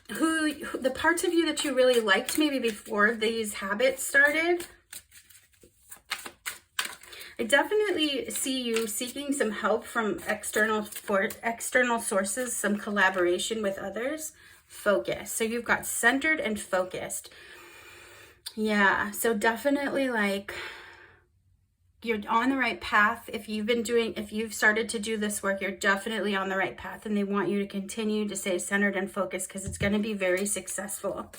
Speaker 1: the parts of you that you really liked maybe before these habits started. I definitely see you seeking some help from external sources, some collaboration with others. Focus. So you've got centered and focused. Yeah, so definitely like you're on the right path. If you've started to do this work, you're definitely on the right path, and they want you to continue to stay centered and focused because it's going to be very successful.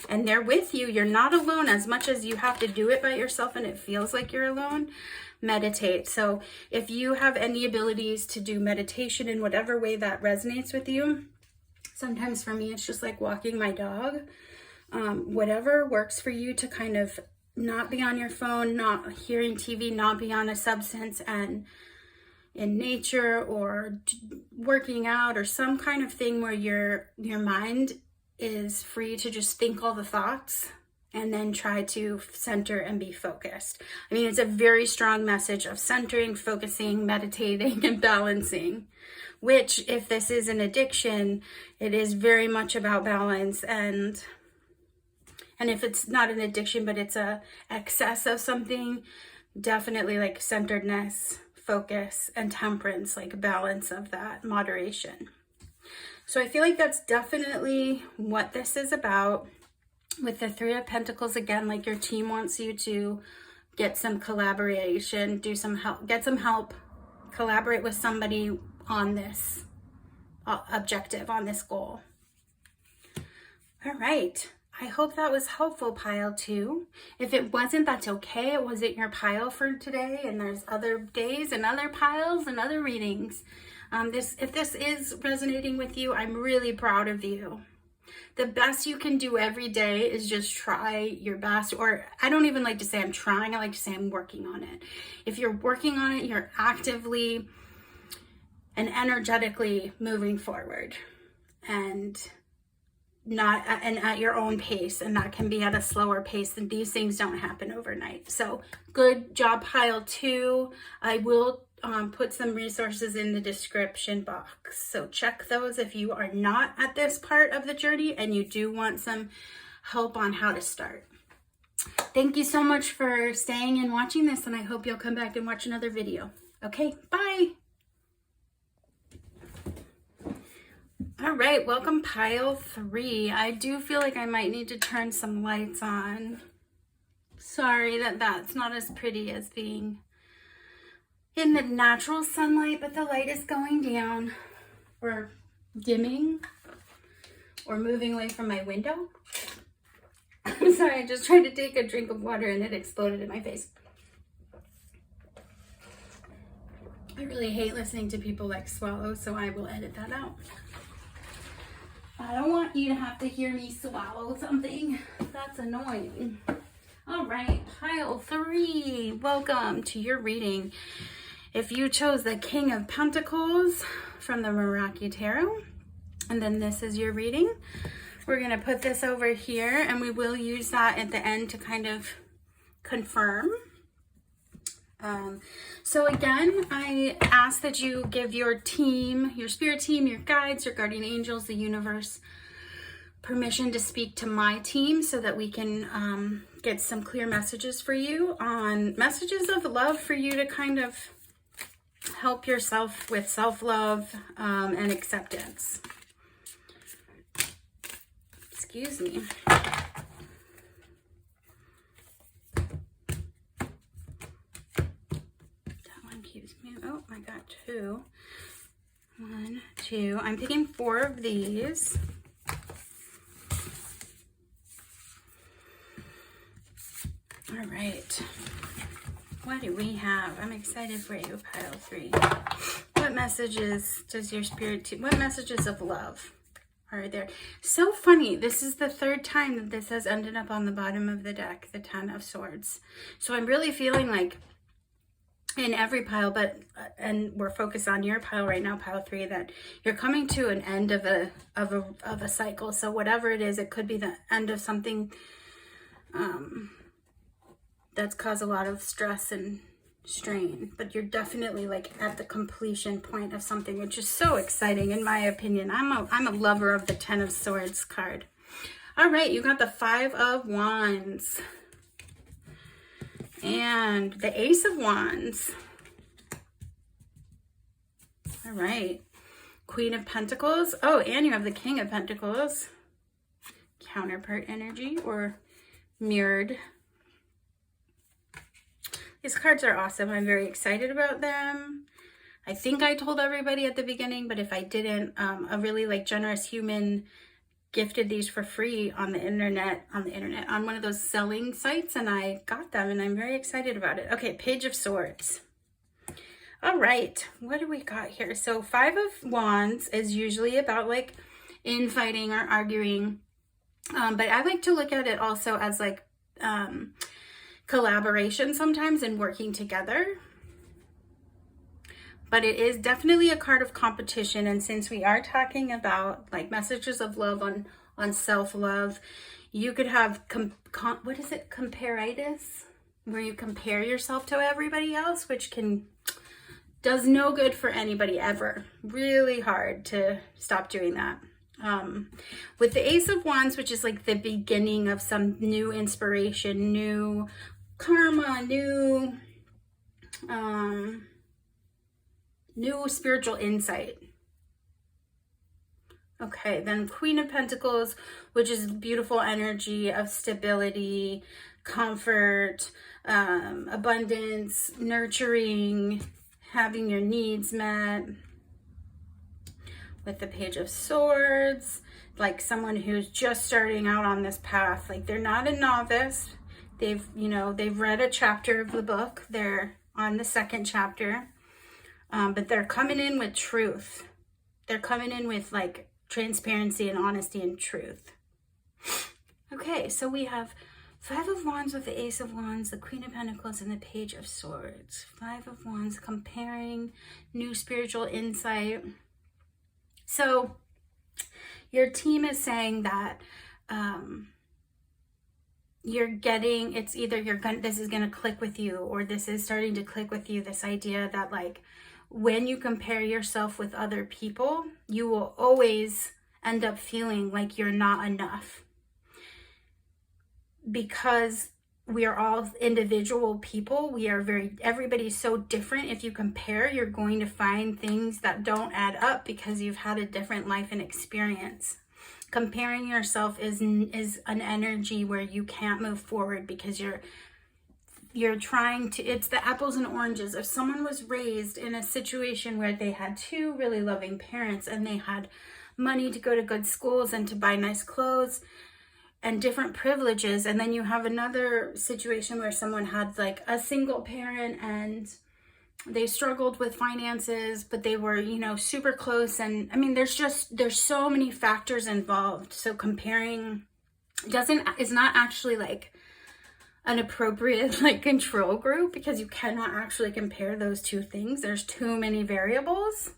Speaker 1: And they're with you. You're not alone. As much as you have to do it by yourself and it feels like you're alone, meditate. So if you have any abilities to do meditation in whatever way that resonates with you, sometimes for me it's just like walking my dog, whatever works for you to kind of not be on your phone, not hearing TV, not be on a substance, and in nature or working out or some kind of thing where your mind is free to just think all the thoughts and then try to center and be focused. I mean, it's a very strong message of centering, focusing, meditating, and balancing, which if this is an addiction, it is very much about balance. And if it's not an addiction, but it's a excess of something, definitely like centeredness, focus, and temperance, like balance of that, moderation. So I feel like that's definitely what this is about. With the Three of Pentacles, again, like your team wants you to get some collaboration, do some help, get some help, collaborate with somebody on this objective, on this goal. All right. I hope that was helpful, pile 2. If it wasn't, that's okay. It wasn't your pile for today, and there's other days and other piles and other readings. If this is resonating with you, I'm really proud of you. The best you can do every day is just try your best, or I don't even like to say I'm trying, I like to say I'm working on it. If you're working on it, you're actively and energetically moving forward and at your own pace, and that can be at a slower pace, and these things don't happen overnight. So good job, pile 2. I will put some resources in the description box, so check those if you are not at this part of the journey and you do want some help on how to start. Thank you so much for staying and watching this, and I hope you'll come back and watch another video. Okay, bye. All right, welcome pile 3. I do feel like I might need to turn some lights on. Sorry that that's not as pretty as being in the natural sunlight, but the light is going down or dimming or moving away from my window. I'm sorry, I just tried to take a drink of water and it exploded in my face. I really hate listening to people like swallow, so I will edit that out. I don't want want you to have to hear me swallow something. That's annoying. All right, pile 3. Welcome to your reading. If you chose the King of Pentacles from the Meraki Tarot, and then this is your reading, we're going to put this over here, and we will use that at the end to kind of confirm. So again, I ask that you give your team, your spirit team, your guides, your guardian angels, the universe, permission to speak to my team so that we can get some clear messages for you, on messages of love for you to kind of help yourself with self-love and acceptance. Excuse me. Oh, I got 2. 1, 2. I'm picking 4 of these. All right. What do we have? I'm excited for you, pile 3. What messages does your spirit, what messages of love are there? So funny. This is the 3rd time that this has ended up on the bottom of the deck, the 10 of Swords. So I'm really feeling like in every pile, but and we're focused on your pile right now, pile 3, that you're coming to an end of a cycle. So whatever it is, it could be the end of something that's caused a lot of stress and strain, but you're definitely like at the completion point of something, which is so exciting in my opinion. I'm a lover of the 10 of Swords card. All right, you got the 5 of Wands and the Ace of Wands. All right, Queen of Pentacles. Oh, and you have the King of Pentacles. Counterpart energy or mirrored. These cards are awesome. I'm very excited about them. I think I told everybody at the beginning, but if I didn't, a really like generous human gifted these for free on the internet, on one of those selling sites, and I got them and I'm very excited about it. Okay, Page of Swords. All right, what do we got here? So 5 of Wands is usually about like infighting or arguing, but I like to look at it also as like collaboration sometimes and working together. But it is definitely a card of competition, and since we are talking about like messages of love on self-love, you could have what is it, comparitis, where you compare yourself to everybody else, which does no good for anybody ever. Really hard to stop doing that. With the Ace of Wands, which is like the beginning of some new inspiration, new karma, new spiritual insight. Okay, then Queen of Pentacles, which is beautiful energy of stability, comfort, abundance, nurturing, having your needs met. With the Page of Swords, like someone who's just starting out on this path, like they're not a novice. They've read a chapter of the book. They're on the 2nd chapter. But they're coming in with truth. They're coming in with like transparency and honesty and truth. Okay, so we have 5 of Wands with the Ace of Wands, the Queen of Pentacles, and the Page of Swords. 5 of Wands, comparing, new spiritual insight. So your team is saying that you're getting, it's either this is going to click with you, or this is starting to click with you, this idea that like when you compare yourself with other people, you will always end up feeling like you're not enough. Because we are all individual people. Everybody's so different. If you compare, you're going to find things that don't add up because you've had a different life and experience. Comparing yourself is an energy where you can't move forward because you're trying to, it's the apples and oranges. If someone was raised in a situation where they had 2 really loving parents and they had money to go to good schools and to buy nice clothes and different privileges, and then you have another situation where someone had like a single parent and they struggled with finances, but they were, you know, super close. And I mean, there's so many factors involved. So comparing is not actually like an appropriate like control group, because you cannot actually compare those two things. There's too many variables.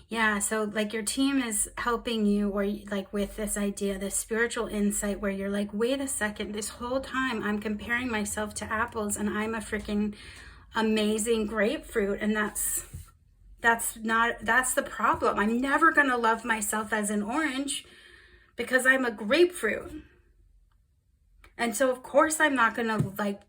Speaker 1: Yeah, so like your team is helping you, or like with this idea, this spiritual insight where you're like, wait a second, this whole time I'm comparing myself to apples and I'm a freaking amazing grapefruit. And that's the problem. I'm never going to love myself as an orange because I'm a grapefruit. And so of course I'm not going to like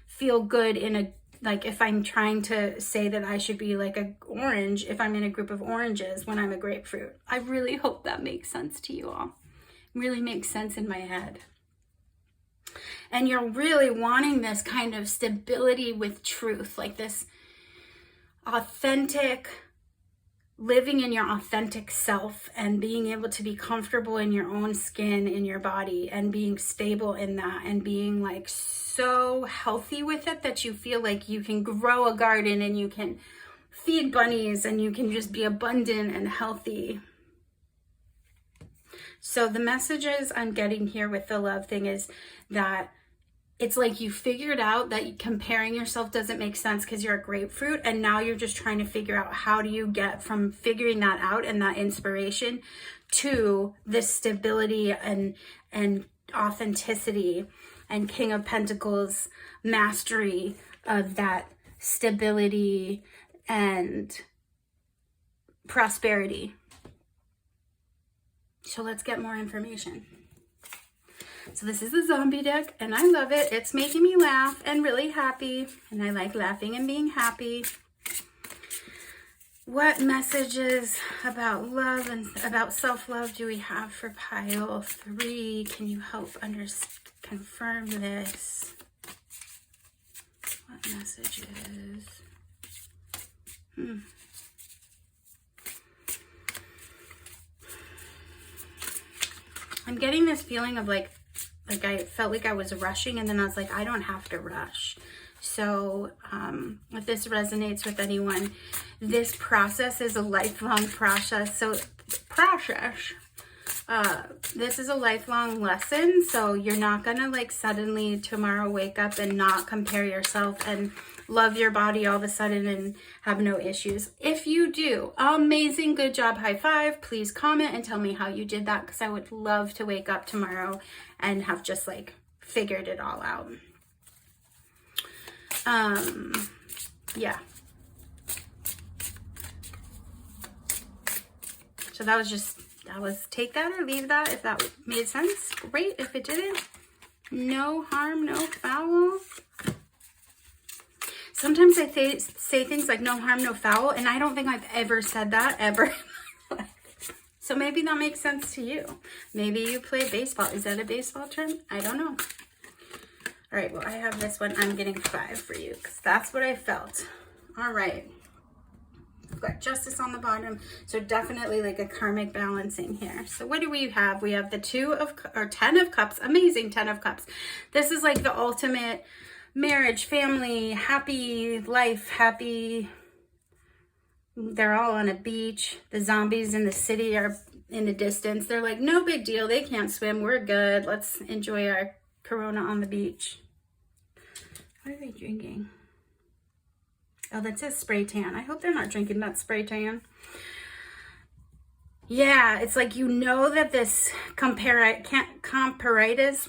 Speaker 1: feel good in a, like if I'm trying to say that I should be like an orange, if I'm in a group of oranges when I'm a grapefruit. I really hope that makes sense to you all. It really makes sense in my head. And you're really wanting this kind of stability with truth, like this authentic, living in your authentic self and being able to be comfortable in your own skin, in your body, and being stable in that, and being like so healthy with it that you feel like you can grow a garden and you can feed bunnies and you can just be abundant and healthy. So the messages I'm getting here with the love thing is that it's like you figured out that comparing yourself doesn't make sense because you're a grapefruit, and now you're just trying to figure out how do you get from figuring that out and that inspiration to this stability and authenticity and King of Pentacles mastery of that stability and prosperity. So let's get more information. So this is the zombie deck, and I love it. It's making me laugh and really happy, and I like laughing and being happy. What messages about love and about self-love do we have for pile 3? Can you help confirm this? What messages? I'm getting this feeling of like I felt like I was rushing, and then I was like, I don't have to rush. So if this resonates with anyone, this process is a lifelong process. So this is a lifelong lesson. So you're not gonna like suddenly tomorrow wake up and not compare yourself and love your body all of a sudden and have no issues. If you do, amazing, good job, high five. Please comment and tell me how you did that, because I would love to wake up tomorrow and have just like figured it all out. Yeah. So that was take that or leave that. If that made sense, great. If it didn't, no harm, no foul. Sometimes I say things like no harm, no foul, and I don't think I've ever said that ever. So maybe that makes sense to you. Maybe you play baseball. Is that a baseball term? I don't know. All right, well, I have this one. I'm getting 5 for you because that's what I felt. All right. We've got Justice on the bottom. So definitely like a karmic balancing here. So what do we have? We have the 10 of Cups. Amazing 10 of Cups. This is like the ultimate marriage, family, happy life, happy. They're all on a beach. The zombies in the city are in the distance. They're like, no big deal. They can't swim. We're good. Let's enjoy our Corona on the beach. What are they drinking? Oh, that says spray tan. I hope they're not drinking that spray tan. Yeah, it's like, you know that this comparitis,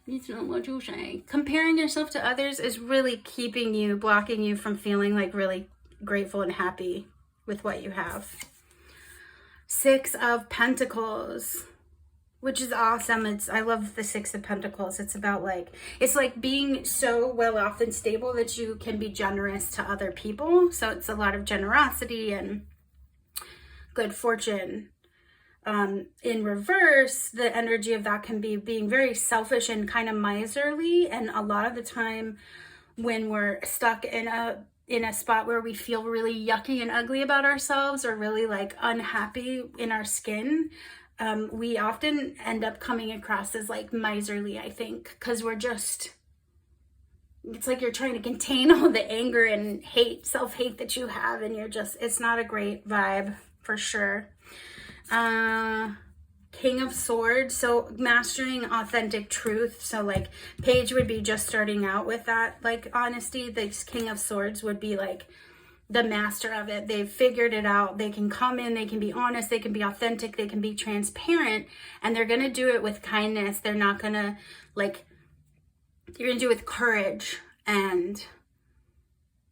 Speaker 1: it's not what you say. Comparing yourself to others is really keeping you, blocking you from feeling like really grateful and happy with what you have. 6 of Pentacles, which is awesome. I love the 6 of Pentacles. It's about like, it's like being so well off and stable that you can be generous to other people. So it's a lot of generosity and good fortune. In reverse, the energy of that can be being very selfish and kind of miserly. And a lot of the time when we're stuck in a spot where we feel really yucky and ugly about ourselves, or really like unhappy in our skin, we often end up coming across as like miserly, I think, because we're just it's like you're trying to contain all the anger and hate, self-hate that you have, and you're just, it's not a great vibe for sure. King of Swords, so mastering authentic truth. So like Paige would be just starting out with that, like honesty. This King of Swords would be like the master of it. They've figured it out. They can come in, they can be honest, they can be authentic, they can be transparent, and they're going to do it with kindness. They're not going to like, you're going to do it with courage and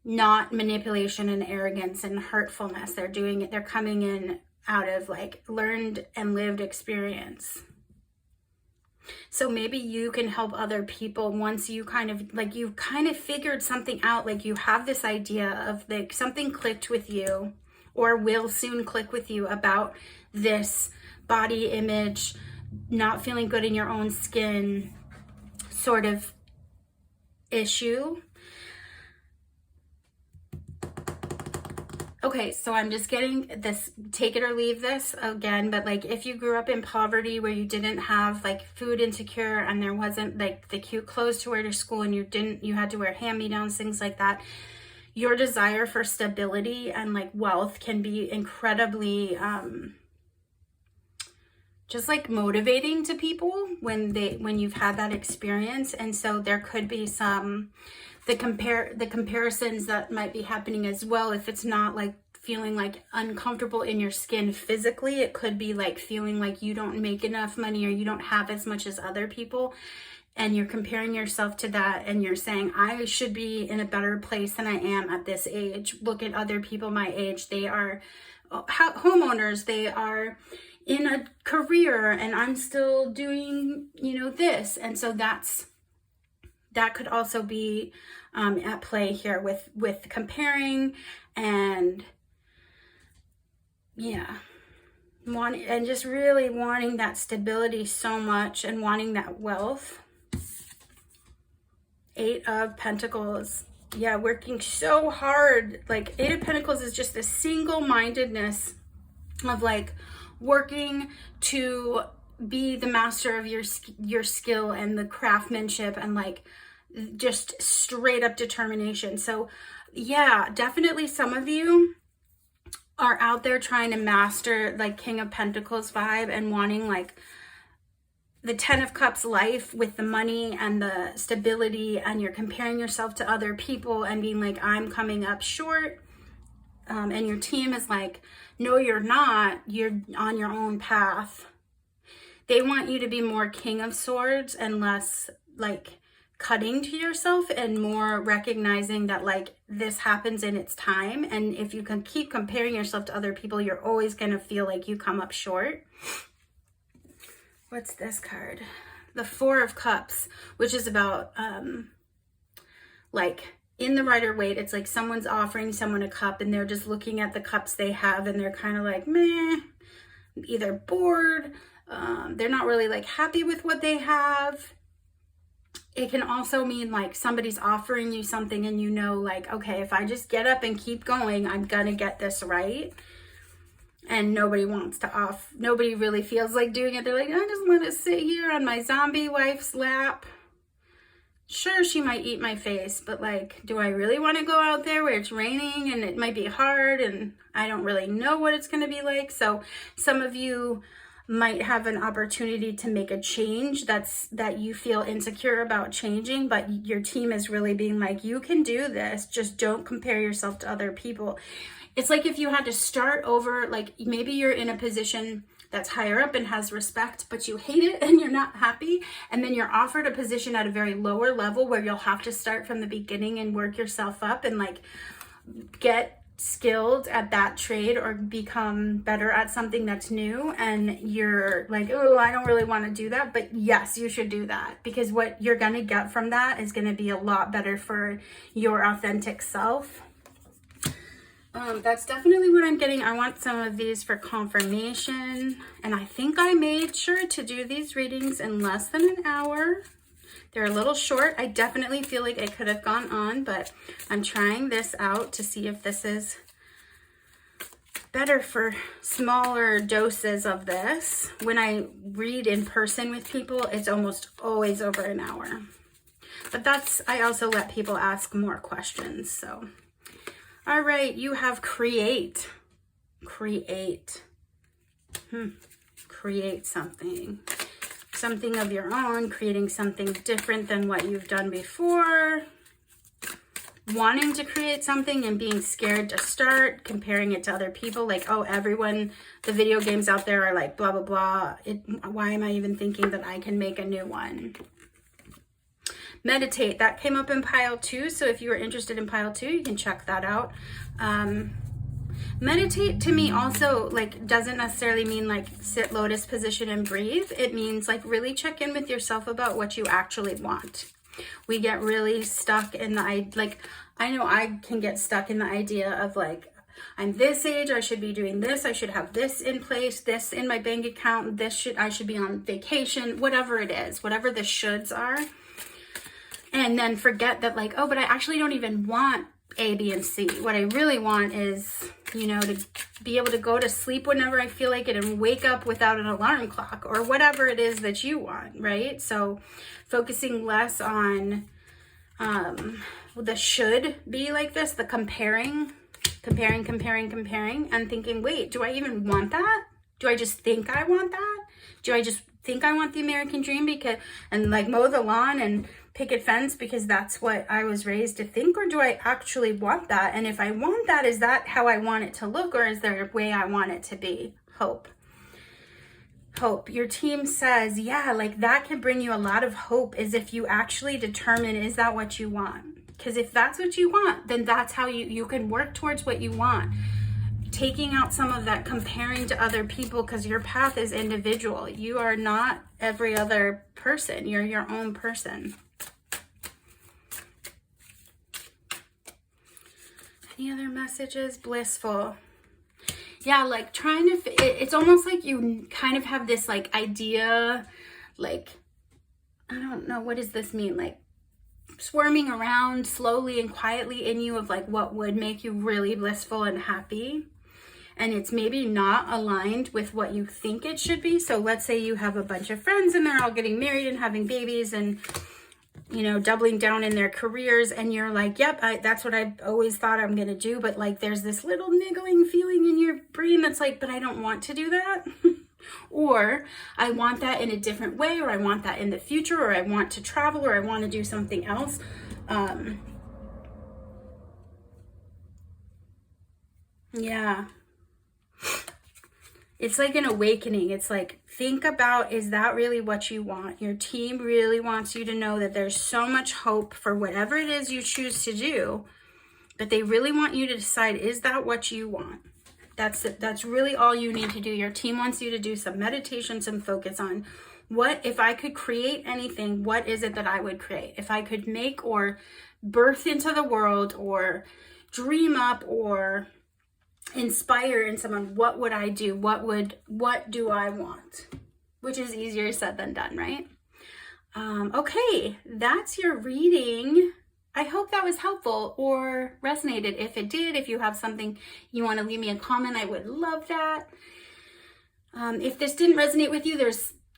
Speaker 1: not manipulation and arrogance and hurtfulness. They're doing it, they're coming in out of like learned and lived experience. So maybe you can help other people once you kind of like, you've kind of figured something out, like you have this idea of like something clicked with you or will soon click with you about this body image, not feeling good in your own skin sort of issue. Okay, so I'm just getting this, take it or leave this again, but like if you grew up in poverty where you didn't have like food insecure and there wasn't like the cute clothes to wear to school and you had to wear hand-me-downs, things like that, your desire for stability and like wealth can be incredibly just like motivating to people when you've had that experience. And so there could be some the comparisons that might be happening as well. If it's not like feeling like uncomfortable in your skin physically, it could be like feeling like you don't make enough money or you don't have as much as other people, and you're comparing yourself to that and you're saying, I should be in a better place than I am at this age. Look at other people my age, they are homeowners, they are in a career and I'm still doing, you know, this. And so that could also be at play here with comparing and yeah, and just really wanting that stability so much and wanting that wealth. 8 of Pentacles. Yeah, working so hard. Like 8 of Pentacles is just the single-mindedness of like working to be the master of your skill and the craftsmanship and like just straight up determination. So yeah, definitely some of you are out there trying to master like King of Pentacles vibe and wanting like the 10 of Cups life with the money and the stability, and you're comparing yourself to other people and being like, I'm coming up short. And your team is like, no, you're not. You're on your own path. They want you to be more King of Swords and less like cutting to yourself and more recognizing that like this happens in its time. And if you can keep comparing yourself to other people, you're always going to feel like you come up short. What's this card? The 4 of Cups, which is about like in the Rider-Waite, it's like someone's offering someone a cup and they're just looking at the cups they have and they're kind of like, meh, either bored, they're not really like happy with what they have. It can also mean like somebody's offering you something and you know like, okay, if I just get up and keep going, I'm gonna get this right. And nobody wants to nobody really feels like doing it. They're like, I just want to sit here on my zombie wife's lap. Sure, she might eat my face, but like, do I really want to go out there where it's raining and it might be hard and I don't really know what it's going to be like? So some of you might have an opportunity to make a change that you feel insecure about changing, but your team is really being like, you can do this, just don't compare yourself to other people. It's like if you had to start over, like maybe you're in a position that's higher up and has respect, but you hate it and you're not happy, and then you're offered a position at a very lower level where you'll have to start from the beginning and work yourself up and like get skilled at that trade or become better at something that's new, and you're like, oh, I don't really want to do that. But yes, you should do that, because what you're going to get from that is going to be a lot better for your authentic self. That's definitely what I'm getting. I want some of these for confirmation, and I think I made sure to do these readings in less than an hour. They're a little short. I definitely feel like I could have gone on, but I'm trying this out to see if this is better for smaller doses of this. When I read in person with people, it's almost always over an hour. But that's, I also let people ask more questions. So, all right, you have create. Create. Create something. Something of your own, creating something different than what you've done before. Wanting to create something and being scared to start, comparing it to other people, like, oh, everyone, the video games out there are like blah blah blah, why am I even thinking that I can make a new one? Meditate, that came up in pile 2, so if you are interested in pile 2, you can check that out. Meditate to me also like doesn't necessarily mean like sit lotus position and breathe. It means like really check in with yourself about what you actually want. We get really stuck in the, like, I know I can get stuck in the idea of like, I'm this age, I should be doing this, I should have this in place, this in my bank account, I should be on vacation, whatever it is, whatever the shoulds are. And then forget that like, oh, but I actually don't even want A, B, and C. What I really want is, you know, to be able to go to sleep whenever I feel like it and wake up without an alarm clock or whatever it is that you want, right? So focusing less on the should be like this, the comparing, and thinking, wait, do I even want that? Do I just think I want that? Do I just think I want the American dream and like mow the lawn and picket fence because that's what I was raised to think, or do I actually want that? And if I want that, is that how I want it to look, or is there a way I want it to be? Hope. Your team says, yeah, like that can bring you a lot of hope, is if you actually determine, is that what you want? Because if that's what you want, then that's how you can work towards what you want. Taking out some of that comparing to other people, because your path is individual. You are not every other person. You're your own person. Any other messages? Blissful. Yeah, like trying to, it's almost like you kind of have this like idea, like, I don't know, what does this mean? Like swarming around slowly and quietly in you of like what would make you really blissful and happy. And it's maybe not aligned with what you think it should be. So let's say you have a bunch of friends and they're all getting married and having babies and, you know, doubling down in their careers, and you're like, yep, that's what I've always thought I'm going to do. But like, there's this little niggling feeling in your brain that's like, but I don't want to do that. Or I want that in a different way, or I want that in the future, or I want to travel, or I want to do something else. Yeah. It's like an awakening. It's like, think about, is that really what you want? Your team really wants you to know that there's so much hope for whatever it is you choose to do, but they really want you to decide, is that what you want? That's really all you need to do. Your team wants you to do some meditation, some focus on what, if I could create anything, what is it that I would create? If I could make or birth into the world or dream up or inspire in someone, what would I do? What do I want? Which is easier said than done, right? Okay, that's your reading. I hope that was helpful or resonated. If it did, if you have something you want to leave me a comment, I would love that. If this didn't resonate with you,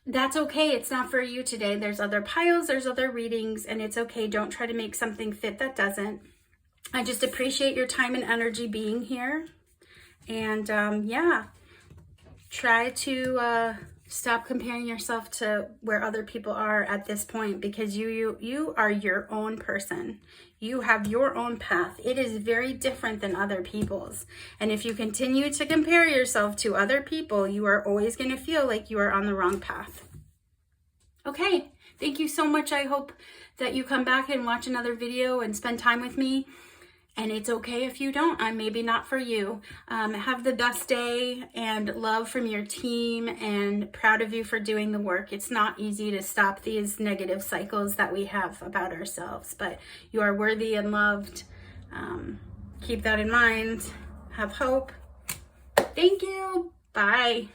Speaker 1: that's okay. It's not for you today. There's other piles, there's other readings, and it's okay. Don't try to make something fit that doesn't. I just appreciate your time and energy being here. And yeah, try to stop comparing yourself to where other people are at this point, because you are your own person. You have your own path. It is very different than other people's. And if you continue to compare yourself to other people, you are always going to feel like you are on the wrong path. Okay, thank you so much. I hope that you come back and watch another video and spend time with me. And it's okay if you don't. I'm maybe not for you. Have the best day, and love from your team, and proud of you for doing the work. It's not easy to stop these negative cycles that we have about ourselves, but you are worthy and loved. Keep that in mind. Have hope. Thank you. Bye.